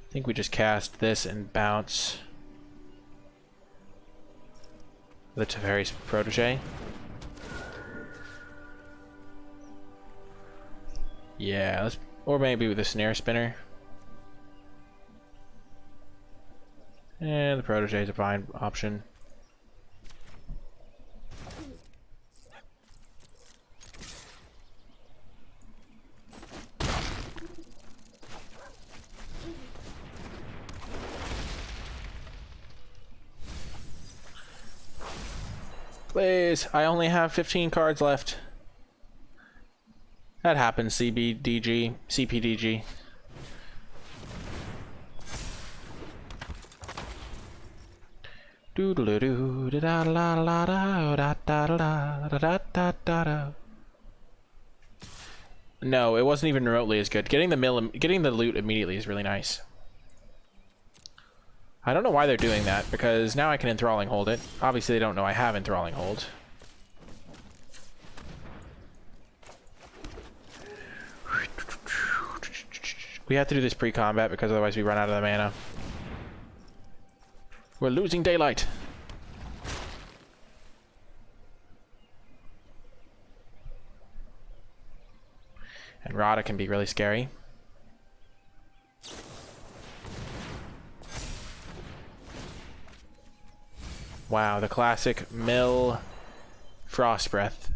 I think we just cast this and bounce the Teferi's Protege. Yeah, let's, or maybe with a Snare Spinner. And the Protege is a fine option. Please, I only have 15 cards left. That happens, CPDG. No, it wasn't even remotely as good. Getting the loot immediately is really nice. I don't know why they're doing that, because now I can Enthralling Hold it. Obviously they don't know I have Enthralling Hold. We have to do this pre-combat because otherwise we run out of the mana. We're losing daylight. And Rada can be really scary. Wow, the classic Mill Frost Breath.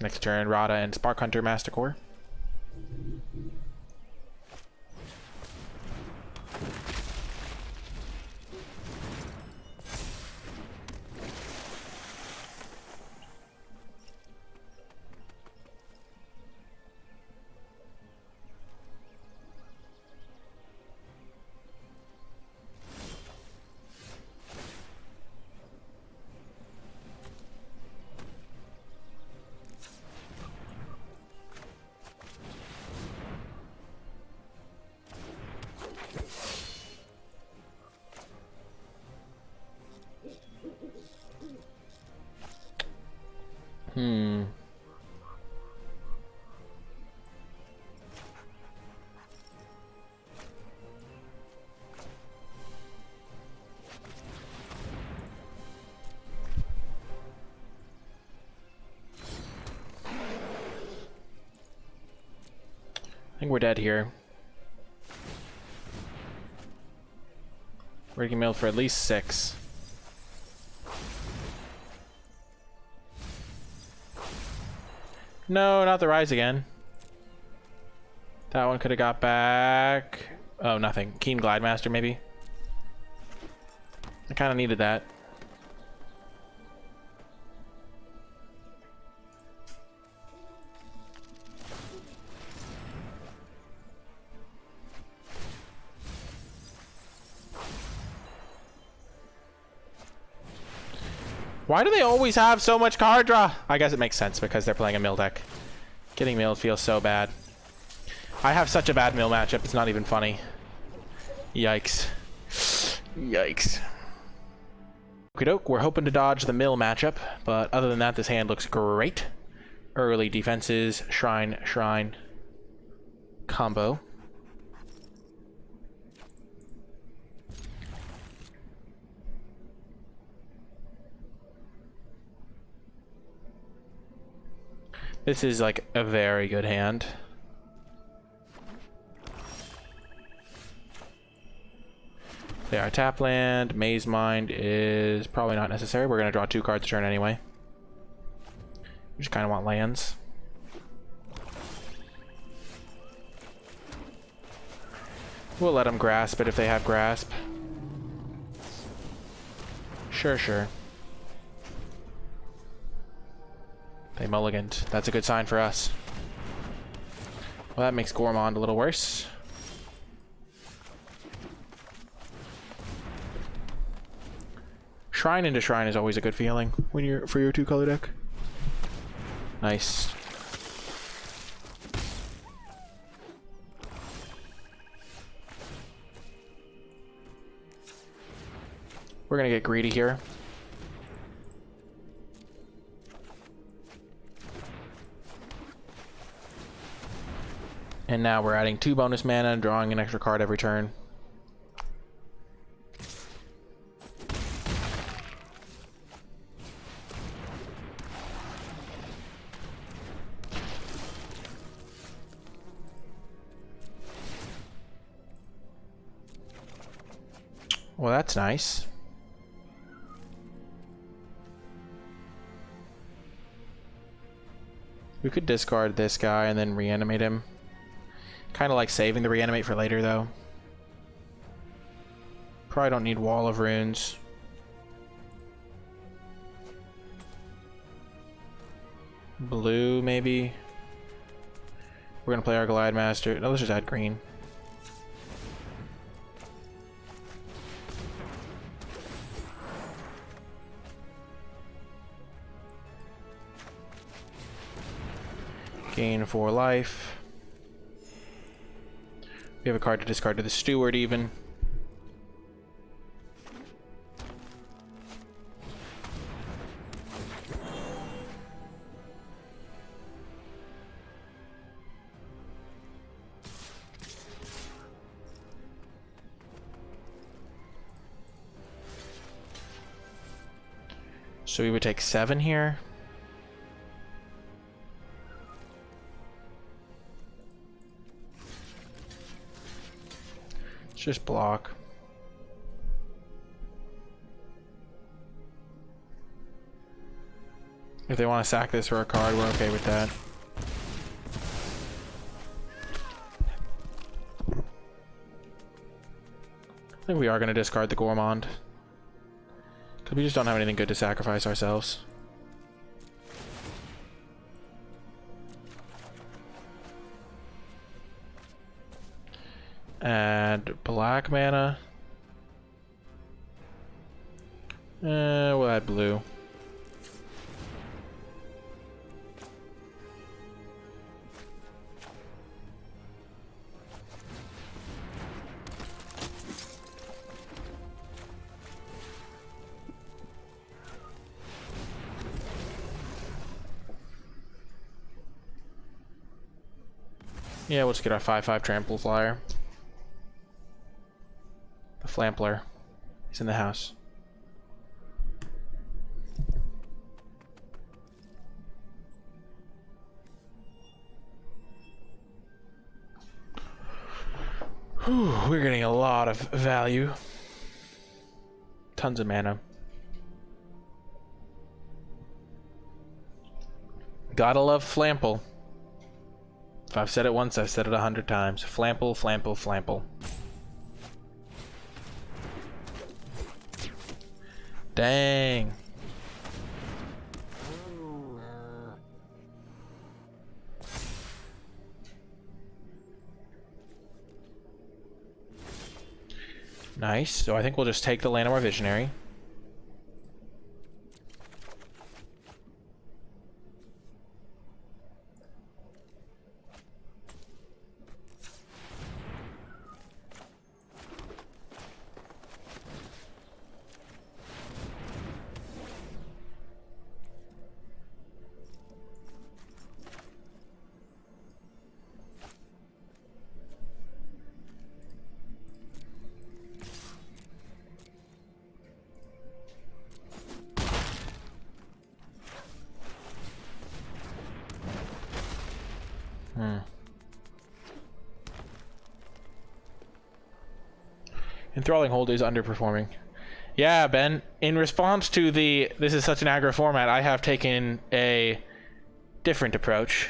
Next turn, Rada and Spark Hunter Mastercore. think we're dead here. We're getting milled for at least 6. No, not the rise again. That one could have got back. Oh, nothing. Keen Glidemaster, maybe. I kind of needed that. Why do they always have so much card draw? I guess it makes sense because they're playing a mill deck. Getting milled feels so bad. I have such a bad mill matchup, it's not even funny. Yikes. Yikes. Okie doke, we're hoping to dodge the mill matchup, but other than that, this hand looks great. Early defenses, shrine, shrine, combo. This is like a very good hand. There, our tap land, Maze Mind is probably not necessary. We're going to draw 2 cards a turn anyway. We just kind of want lands. We'll let them grasp it if they have grasp. Sure, sure. They mulliganed. That's a good sign for us. Well, that makes Gourmand a little worse. Shrine into Shrine is always a good feeling when you're for your 2-color deck. Nice. We're gonna get greedy here. And now we're adding 2 bonus mana and drawing an extra card every turn. Well, that's nice. We could discard this guy and then reanimate him. Kind of like saving the reanimate for later, though. Probably don't need Wall of Runes. Blue, maybe. We're gonna play our Glidemaster. No, let's just add green. Gain 4 life. We have a card to discard to the Steward, even. So we would take 7 here. Just block. If they want to sack this for a card, we're okay with that. I think we are going to discard the Gourmand. Because we just don't have anything good to sacrifice ourselves. Add black mana. We'll add blue. Yeah, we'll just get our 5/5 Trample Flyer. The Flampler. He's in the house. Whew, we're getting a lot of value. Tons of mana. Gotta love Flample. If I've said it once, I've said it 100 times. Flample, Flample, Flample. Dang. Nice. So I think we'll just take the Llanowar Visionary. Enthralling Hold is underperforming. Yeah, Ben, in response to the this is such an aggro format, I have taken a different approach.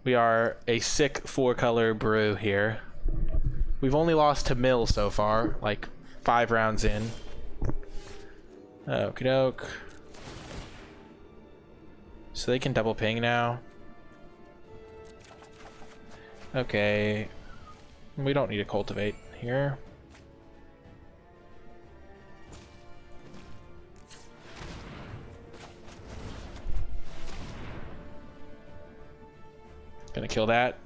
We are a sick 4-color brew here. We've only lost to Mill so far, like 5 rounds in. Okie doke. So they can double ping now. Okay. We don't need to cultivate here. Gonna kill that.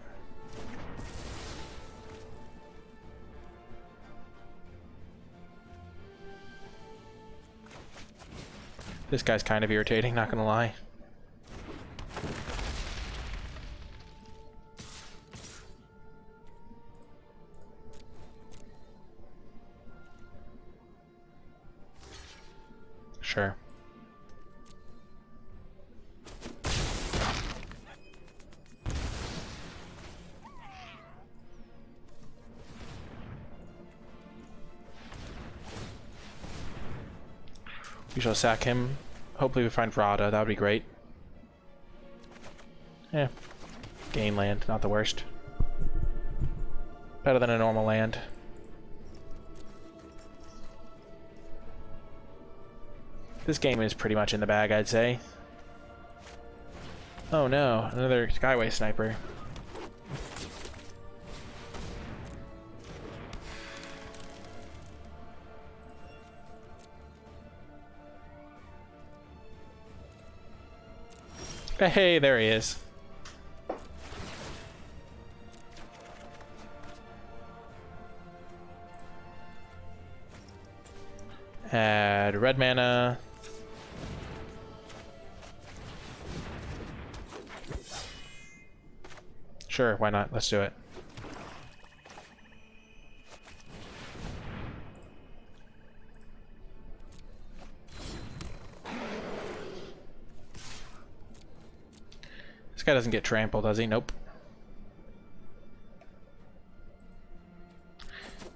This guy's kind of irritating, not gonna lie. Sure. We shall sack him. Hopefully we find Rada, that would be great. Yeah. Gain land, not the worst. Better than a normal land. This game is pretty much in the bag, I'd say. Oh no, another Skyway Sniper. Hey, there he is. Add red mana. Sure, why not? Let's do it. This guy doesn't get trampled, does he? Nope.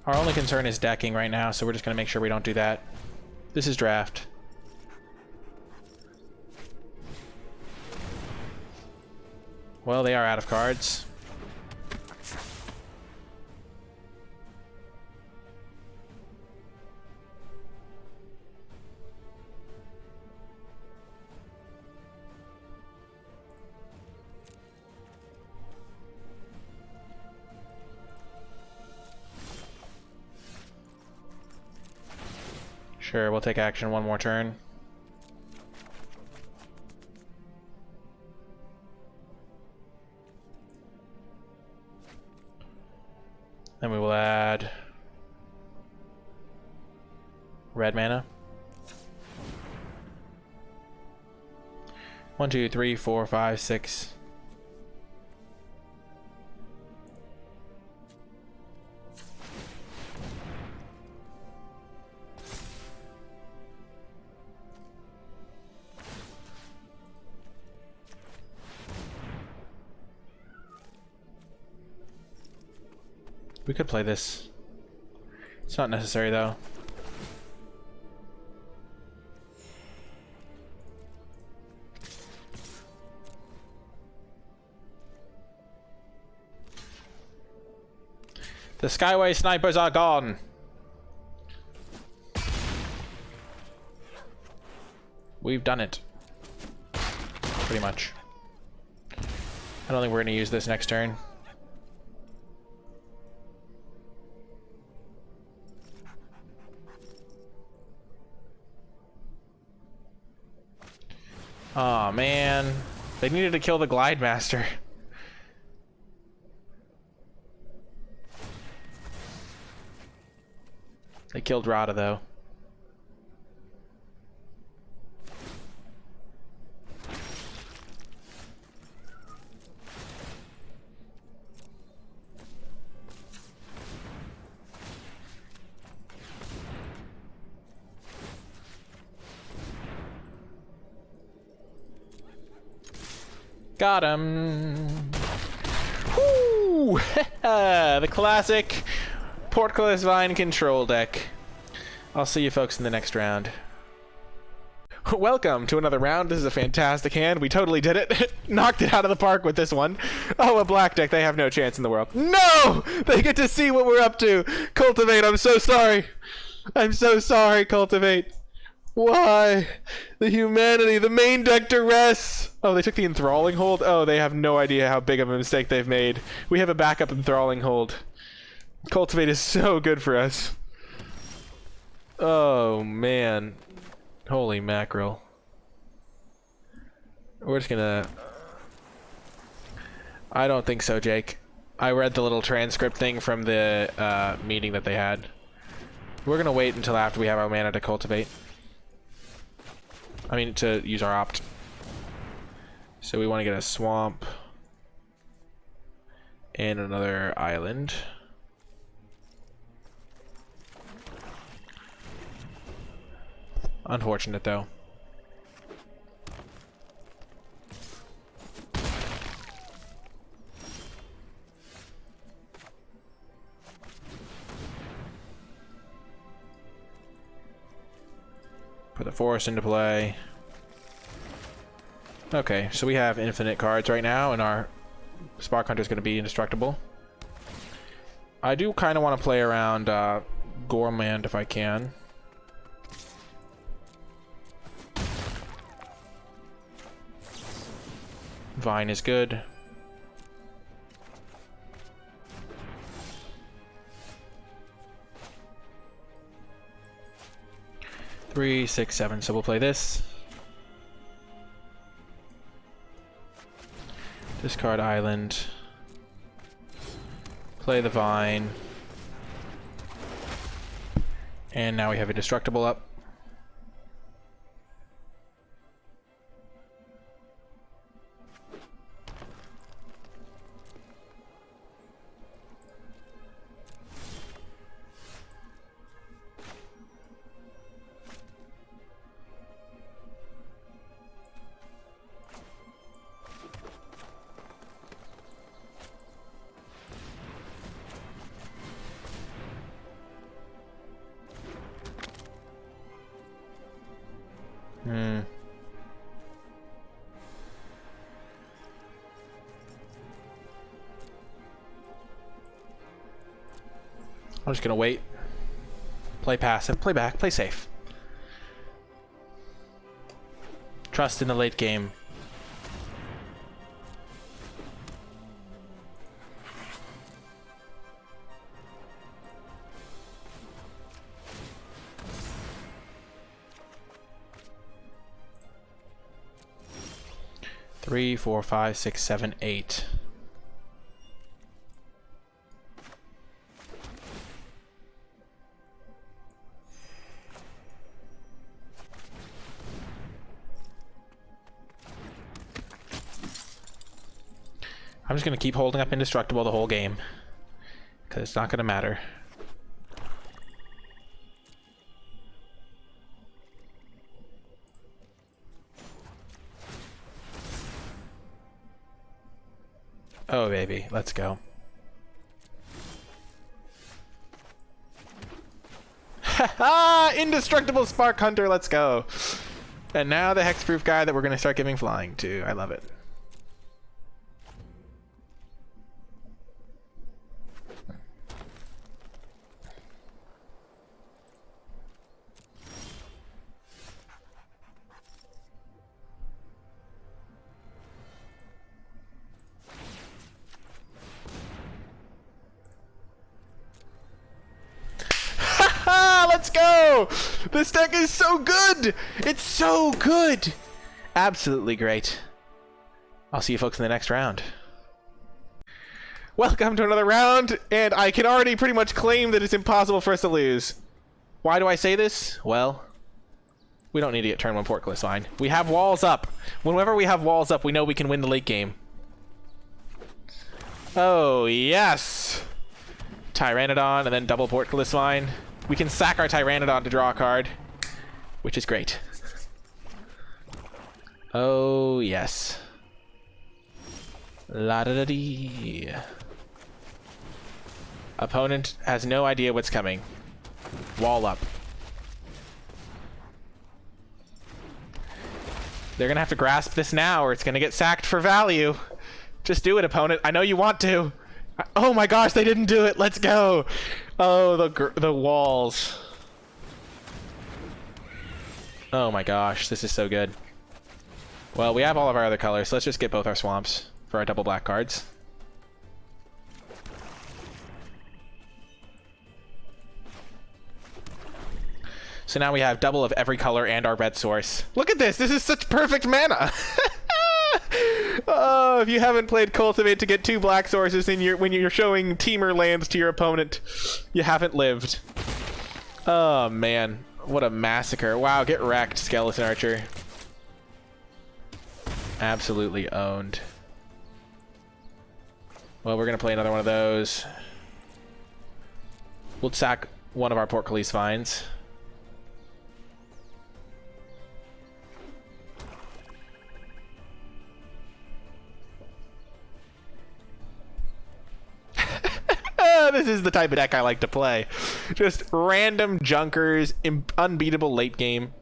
Our only concern is decking right now, so we're just going to make sure we don't do that. This is draft. Well, they are out of cards. Sure, we'll take action one more turn. Then we will add red mana. 1, 2, 3, 4, 5, 6. We could play this. It's not necessary though. The Skyway snipers are gone. We've done it. Pretty much. I don't think we're going to use this next turn. Aw, man. They needed to kill the Glide Master. They killed Rada, though. Got him. Woo! The classic Portcullis Vine control deck. I'll see you folks in the next round. Welcome to another round. This is a fantastic hand. We totally did it. Knocked it out of the park with this one. Oh, a black deck. They have no chance in the world. No! They get to see what we're up to. Cultivate, I'm so sorry. I'm so sorry, Cultivate. Why? The humanity, the main deck duress. Oh, they took the enthralling hold? Oh, they have no idea how big of a mistake they've made. We have a backup enthralling hold. Cultivate is so good for us. Oh, man. Holy mackerel. We're just gonna... I don't think so, Jake. I read the little transcript thing from the meeting that they had. We're gonna wait until after we have our mana to cultivate. I mean, to use our opt. So we want to get a swamp and another island. Unfortunate, though. Put the forest into play. Okay, so we have infinite cards right now, and our Spark Hunter is going to be indestructible. I do kind of want to play around Gormand if I can. Vine is good. Three, six, seven. So we'll play this. Discard island. Play the vine. And now we have indestructible up. I'm just gonna wait. Play passive, play back, play safe. Trust in the late game. Three, four, five, six, seven, eight. I'm just gonna keep holding up indestructible the whole game, because it's not gonna matter. Oh baby, let's go. Indestructible Spark Hunter, let's go. And now the hexproof guy that we're going to start giving flying to. I love it. Let's go! This deck is so good! It's so good! Absolutely great. I'll see you folks in the next round. Welcome to another round, and I can already pretty much claim that it's impossible for us to lose. Why do I say this? Well, we don't need to get turn 1 Portcullis Vine. We have walls up. Whenever we have walls up, we know we can win the late game. Oh, yes! Tyrannodon, and then double Portcullis Vine. We can sack our Tyrannodon to draw a card, which is great. Oh, yes. La-da-da-dee. Opponent has no idea what's coming. Wall up. They're going to have to grasp this now, or it's going to get sacked for value. Just do it, opponent. I know you want to. Oh my gosh, they didn't do it. Let's go. Oh, the walls. Oh my gosh, this is so good. Well, we have all of our other colors, so let's just get both our swamps for our double black cards. So now we have double of every color and our red source. Look at this. This is such perfect mana. Oh, if you haven't played Cultivate to get 2 black sources in when you're showing teamer lands to your opponent, you haven't lived. Oh man, what a massacre. Wow, get wrecked, Skeleton Archer. Absolutely owned. Well, we're gonna play another one of those. We'll sack one of our Portcullis Vines. This is the type of deck I like to play. Just random junkers, unbeatable late game.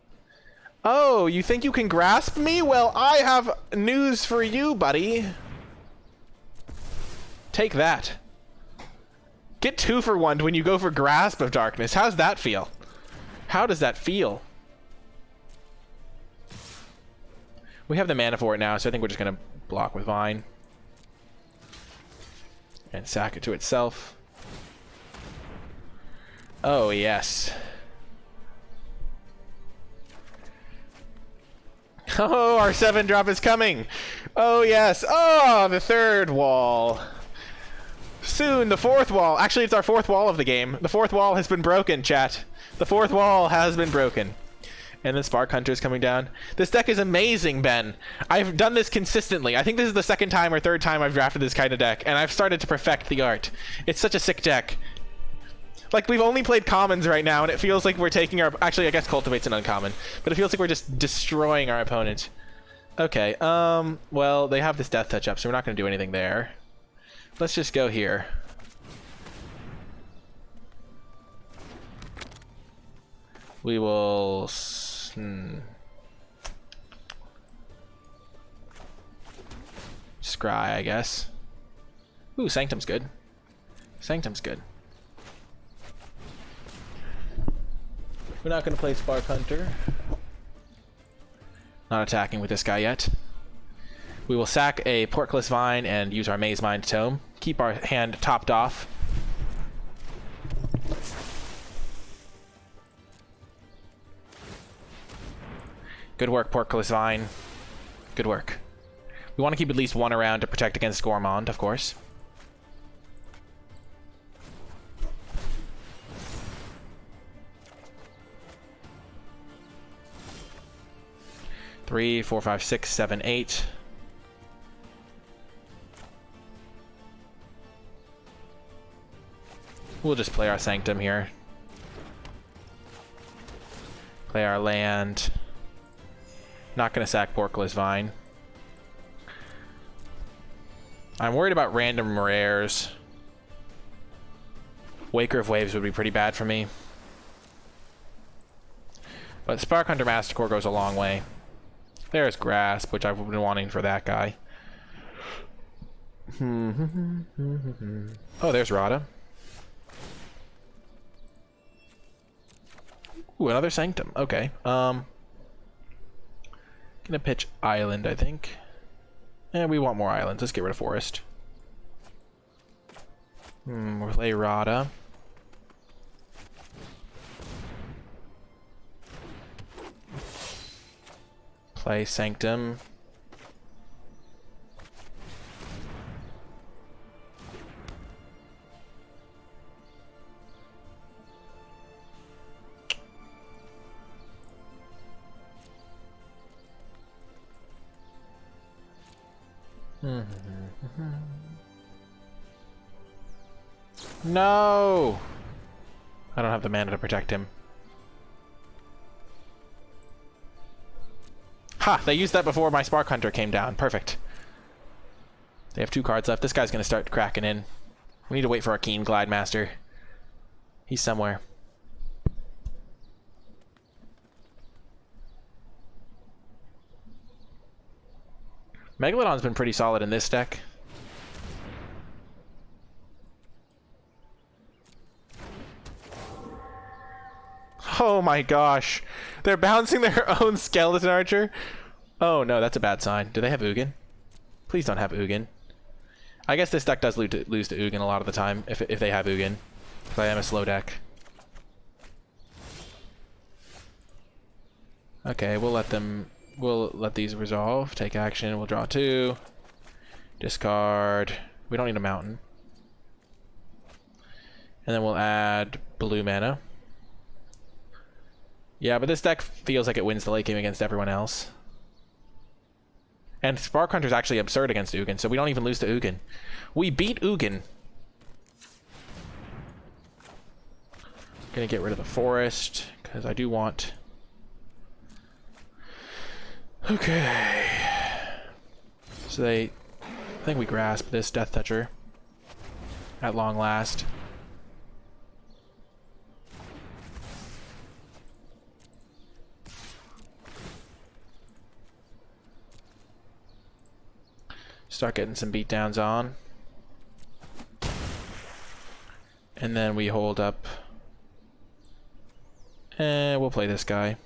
Oh, you think you can grasp me? Well, I have news for you, buddy. Take that. Get 2 for 1 when you go for Grasp of Darkness. How's that feel? How does that feel? We have the mana for it now, so I think we're just going to block with Vine. And sack it to itself. Oh, yes. Oh, our 7-drop is coming. Oh, yes. Oh, the 3rd wall. Soon, the 4th wall. Actually, it's our 4th wall of the game. The 4th wall has been broken, chat. The 4th wall has been broken. And then Spark Hunter is coming down. This deck is amazing, Ben. I've done this consistently. I think this is the 2nd time or 3rd time I've drafted this kind of deck, and I've started to perfect the art. It's such a sick deck. Like, we've only played commons right now, and it feels like we're taking our... Actually, I guess Cultivate's an uncommon. But it feels like we're just destroying our opponent. Okay, well, they have this Death Touch up, so we're not going to do anything there. Let's just go here. We will... Scry, I guess. Ooh, Sanctum's good. Sanctum's good. We're not going to play Spark Hunter. Not attacking with this guy yet. We will sack a Portcullis Vine and use our Maze Mind Tome. Keep our hand topped off. Good work, Portcullis Vine. Good work. We want to keep at least 1 around to protect against Gourmand, of course. Three, 4, 5, 6, 7, 8. We'll just play our Sanctum here. Play our land. Not going to sack Portcullis Vine. I'm worried about random rares. Waker of Waves would be pretty bad for me. But Spark Hunter Mastercore goes a long way. There's Grasp, which I've been wanting for that guy. Oh, there's Rada. Ooh, another Sanctum. Okay. Gonna pitch Island, I think. And we want more islands. Let's get rid of Forest. We'll play Rada. Play Sanctum. No! I don't have the mana to protect him. Ha! They used that before my Spark Hunter came down. Perfect. They have 2 cards left. This guy's gonna start cracking in. We need to wait for our Keen Glide Master. He's somewhere. Megalodon's been pretty solid in this deck. Oh my gosh. They're bouncing their own Skeleton Archer. Oh no, that's a bad sign. Do they have Ugin? Please don't have Ugin. I guess this deck does lose to Ugin a lot of the time, if they have Ugin. Because I am a slow deck. Okay, we'll let these resolve. Take action. We'll draw 2. Discard. We don't need a mountain. And then we'll add blue mana. Yeah, but this deck feels like it wins the late game against everyone else. And Spark Hunter's actually absurd against Ugin, so we don't even lose to Ugin. We beat Ugin. Gonna get rid of the forest, because I do want... Okay. So I think we grasp this Death Toucher at long last. Start getting some beatdowns on. And then we hold up. And we'll play this guy.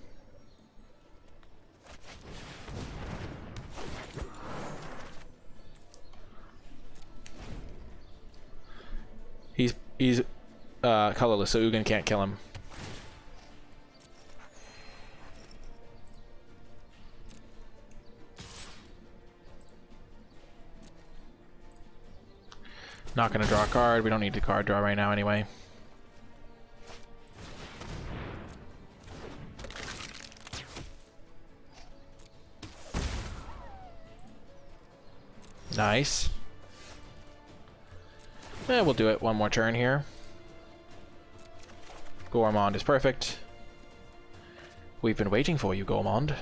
He's colorless, so Ugin can't kill him. Not gonna draw a card. We don't need to card draw right now anyway. Nice. Yeah, we'll do it one more turn here. Gormond is perfect. We've been waiting for you, Gormond.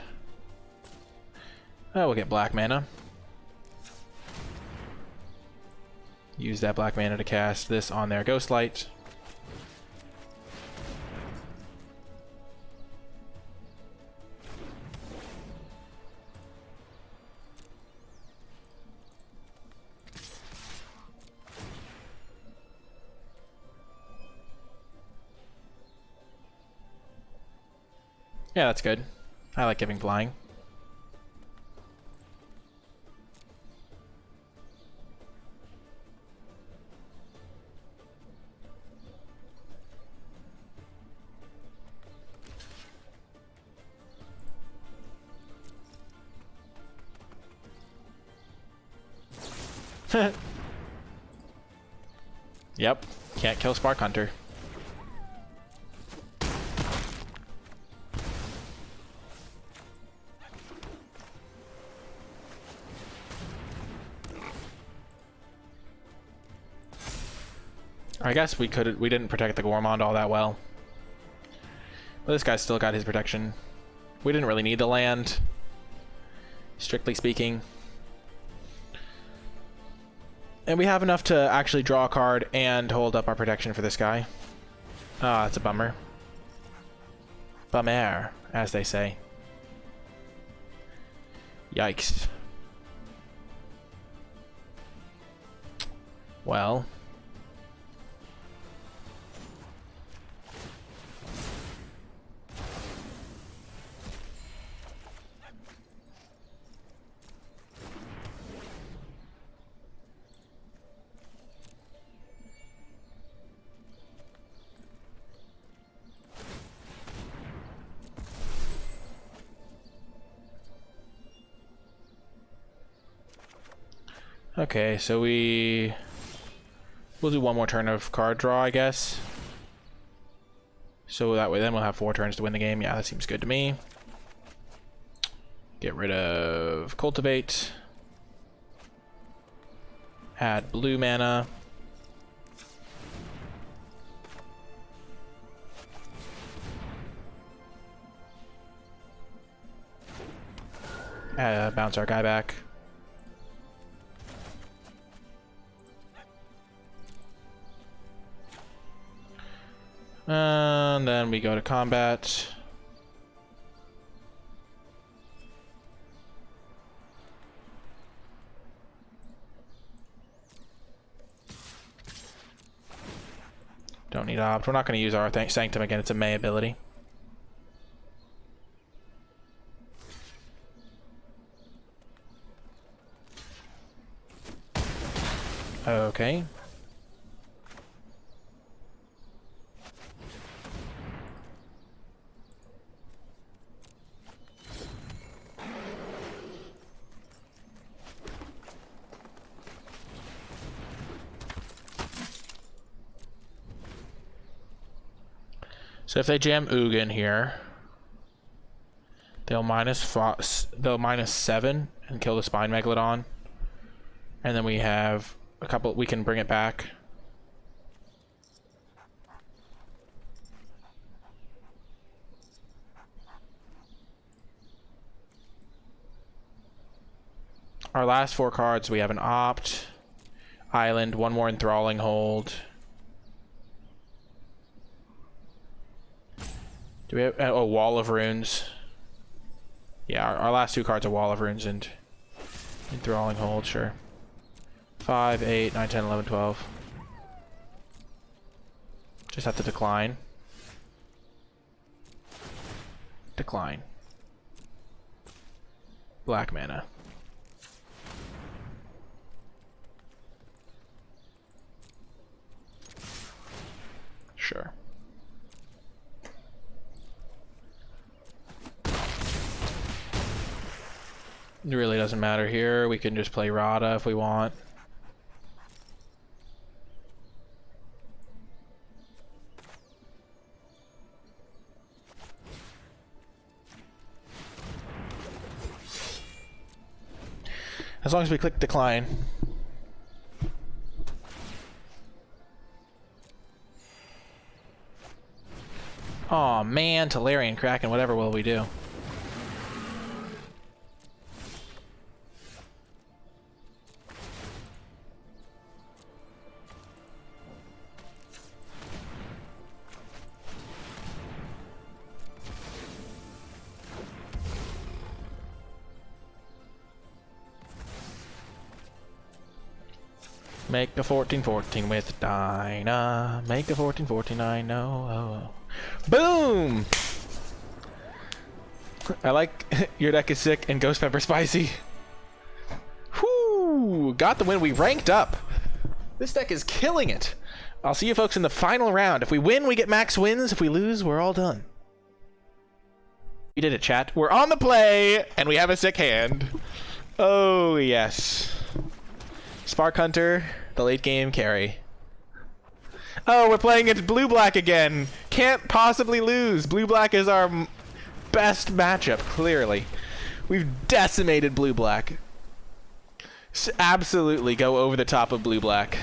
We'll get black mana. Use that black mana to cast this on their Ghostlight. Yeah, that's good. I like giving flying. Yep, can't kill Spark Hunter. I guess we didn't protect the Gormond all that well. But this guy's still got his protection. We didn't really need the land, strictly speaking. And we have enough to actually draw a card and hold up our protection for this guy. Ah, that's a bummer. Bummer, as they say. Yikes. Well. Okay, so we'll do one more turn of card draw, I guess. So that way then we'll have 4 turns to win the game. Yeah, that seems good to me. Get rid of Cultivate. Add blue mana. Bounce our guy back. And then we go to combat. Don't need opt. We're not going to use our Sanctum again. It's a May ability. Okay. So if they jam Ugin here, they'll minus 7 and kill the Spine Megalodon, and then we have a couple. We can bring it back. Our last 4 cards, we have an Opt, Island, one more Enthralling Hold. Do we have a Wall of Runes? Yeah, our last 2 cards are Wall of Runes and Enthralling Hold, sure. 5, 8, 9, 10, 11, 12. Just have to decline. Decline. Black mana. Sure. It really doesn't matter here. We can just play Rada if we want. As long as we click decline. Aw, man, Talarian Kraken, whatever will we do? Make a 14-14 with Dinah. Make a 14-14, I know. Boom! I like your deck is sick and Ghost Pepper spicy. Whoo! Got the win. We ranked up. This deck is killing it. I'll see you folks in the final round. If we win, we get max wins. If we lose, we're all done. We did it, chat. We're on the play, and we have a sick hand. Oh, yes. Spark Hunter, the late game carry. Oh, we're playing against blue-black again. Can't possibly lose. Blue-black is our best matchup, clearly. We've decimated blue-black. Absolutely go over the top of blue-black.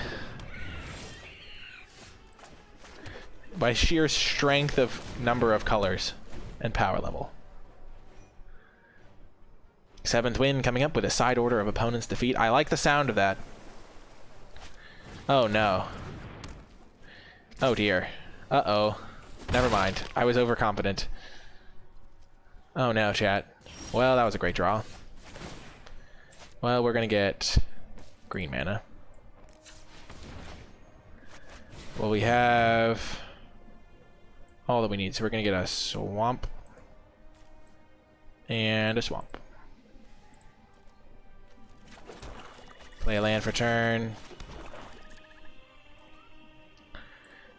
By sheer strength of number of colors and power level. 7th win coming up with a side order of opponent's defeat. I like the sound of that. Oh no. Oh dear. Uh-oh. Never mind. I was overconfident. Oh no, chat. Well, that was a great draw. Well, we're gonna get green mana. Well, we have all that we need, so we're gonna get a swamp and a swamp. Play a land for turn.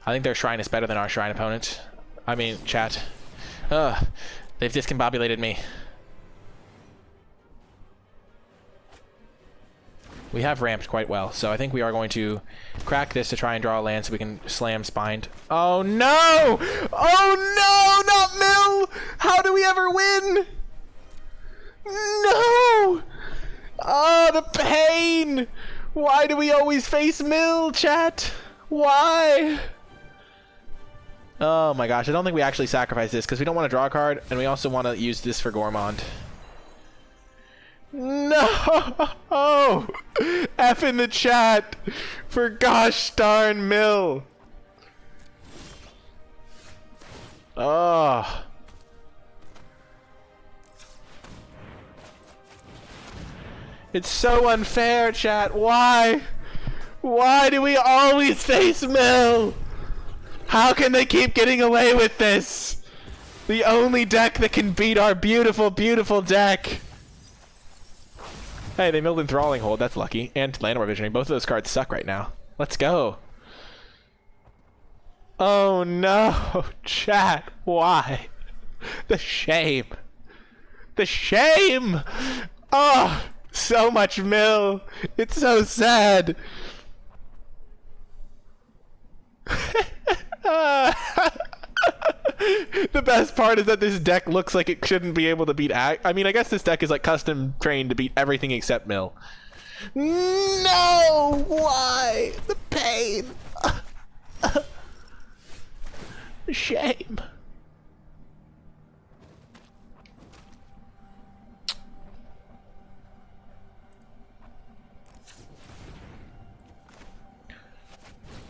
I think their shrine is better than our shrine opponent. I mean, chat. Ugh, they've discombobulated me. We have ramped quite well, so I think we are going to crack this to try and draw a land so we can slam Spined. Oh no! Oh no! Not Mill! How do we ever win? No! Oh, the pain! Why do we always face Mill, chat? Why? Oh my gosh, I don't think we actually sacrifice this because we don't want to draw a card and we also want to use this for Gourmand. No! F in the chat for gosh darn Mill. Oh. It's so unfair, chat. Why? Why do we always face Mill? How can they keep getting away with this? The only deck that can beat our beautiful, beautiful deck. Hey, they milled Enthralling Hold. That's lucky. And Llanowar Visionary. Both of those cards suck right now. Let's go. Oh no, chat. Why? The shame. The shame! Oh, so much Mill. It's so sad. The best part is that this deck looks like it shouldn't be able to beat I mean, I guess this deck is like custom trained to beat everything except Mill. No! Why? The pain! Shame.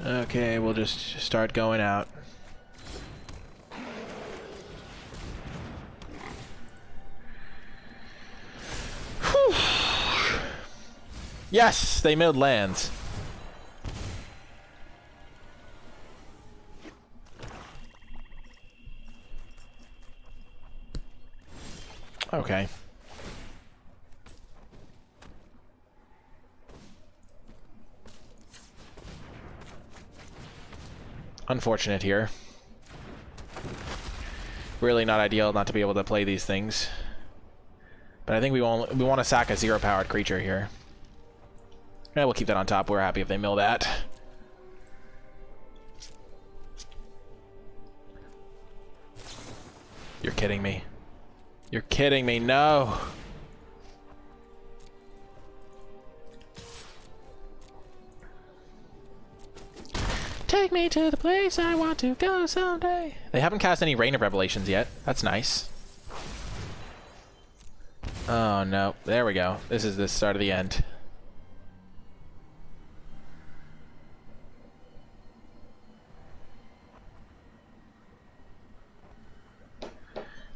Okay, we'll just start going out. Whew. Yes, they milled lands. Okay. Unfortunate here. Really not ideal not to be able to play these things. But I think we want to sack a zero-powered creature here. Yeah, we'll keep that on top. We're happy if they mill that. You're kidding me. You're kidding me. No. Take me to the place I want to go someday. They haven't cast any Rain of Revelations yet. That's nice. Oh no. There we go. This is the start of the end.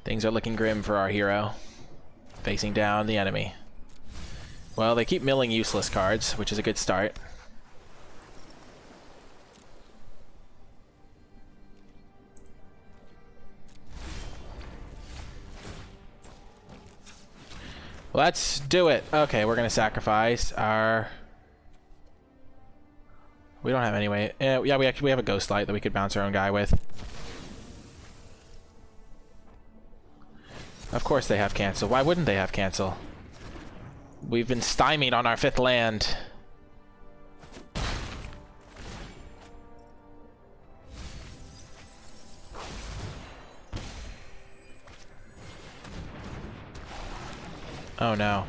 Things are looking grim for our hero. Facing down the enemy. Well, they keep milling useless cards, which is a good start. Let's do it. Okay, we're gonna sacrifice our... We don't have any way. Yeah, we have a Ghost Light that we could bounce our own guy with. Of course they have cancel. Why wouldn't they have cancel? We've been stymied on our 5th land. Oh no.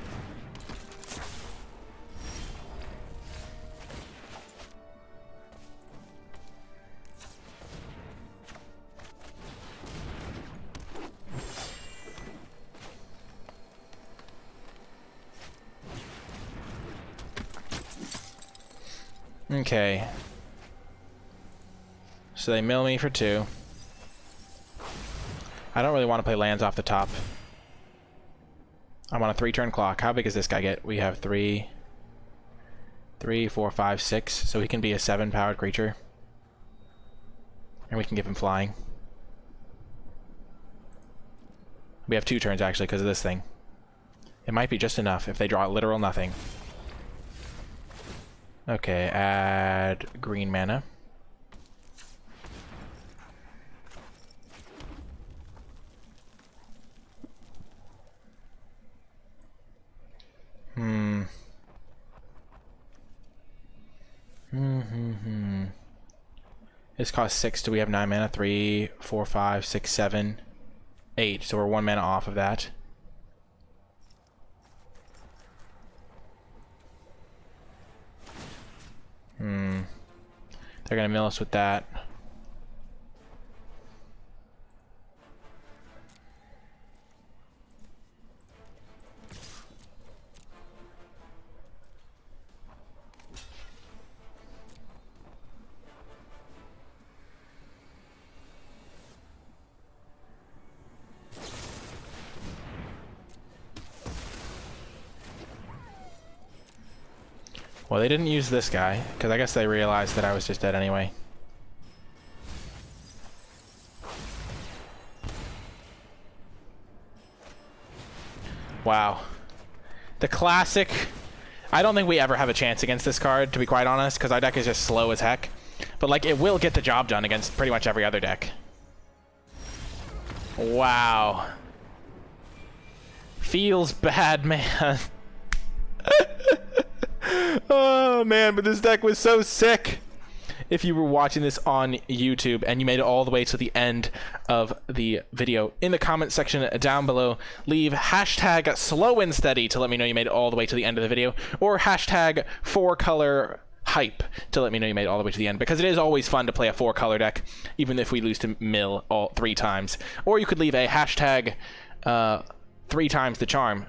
Okay. So they mill me for 2. I don't really want to play lands off the top. I'm on a 3-turn clock. How big does this guy get? We have 3, 4, 5, 6. So he can be a 7-powered creature. And we can give him flying. We have 2 turns, actually, because of this thing. It might be just enough if they draw literal nothing. Okay, add green mana. This costs 6. Do we have 9 mana? 3, 4, 5, 6, 7, 8. So we're 1 mana off of that. They're gonna mill us with that. Well, they didn't use this guy, because I guess they realized that I was just dead anyway. Wow. The classic... I don't think we ever have a chance against this card, to be quite honest, because our deck is just slow as heck. But, like, it will get the job done against pretty much every other deck. Wow. Feels bad, man. Oh man, but this deck was so sick. If you were watching this on YouTube and you made it all the way to the end of the video, in the comment section down below, leave hashtag slow and steady to let me know you made it all the way to the end of the video, or hashtag 4-color hype to let me know you made it all the way to the end, because it is always fun to play a 4-color deck, even if we lose to mill all 3 times. Or you could leave a hashtag 3 times the charm,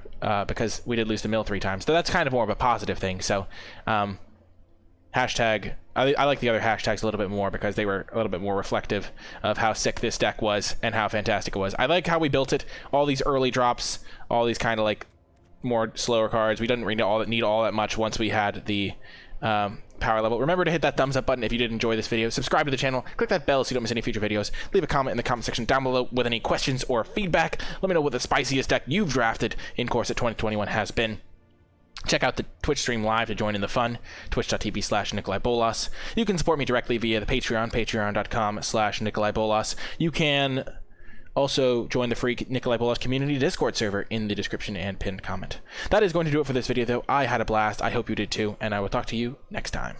because we did lose to mill 3 times. So that's kind of more of a positive thing. So hashtag, I like the other hashtags a little bit more because they were a little bit more reflective of how sick this deck was and how fantastic it was. I like how we built it. All these early drops, all these kind of like more slower cards. We didn't really need all that much once we had the power level. Remember to hit that thumbs up button if you did enjoy this video. Subscribe to the channel. Click that bell so you don't miss any future videos. Leave a comment in the comment section down below with any questions or feedback. Let me know what the spiciest deck you've drafted in Corset 2021 has been. Check out the Twitch stream live to join in the fun, twitch.tv/NicolaiBolas. You can support me directly via the Patreon, patreon.com/NicolaiBolas. You can also join the free NicolaiBolas community Discord server in the description and pinned comment. That is going to do it for this video, though. I had a blast. I hope you did too, and I will talk to you next time.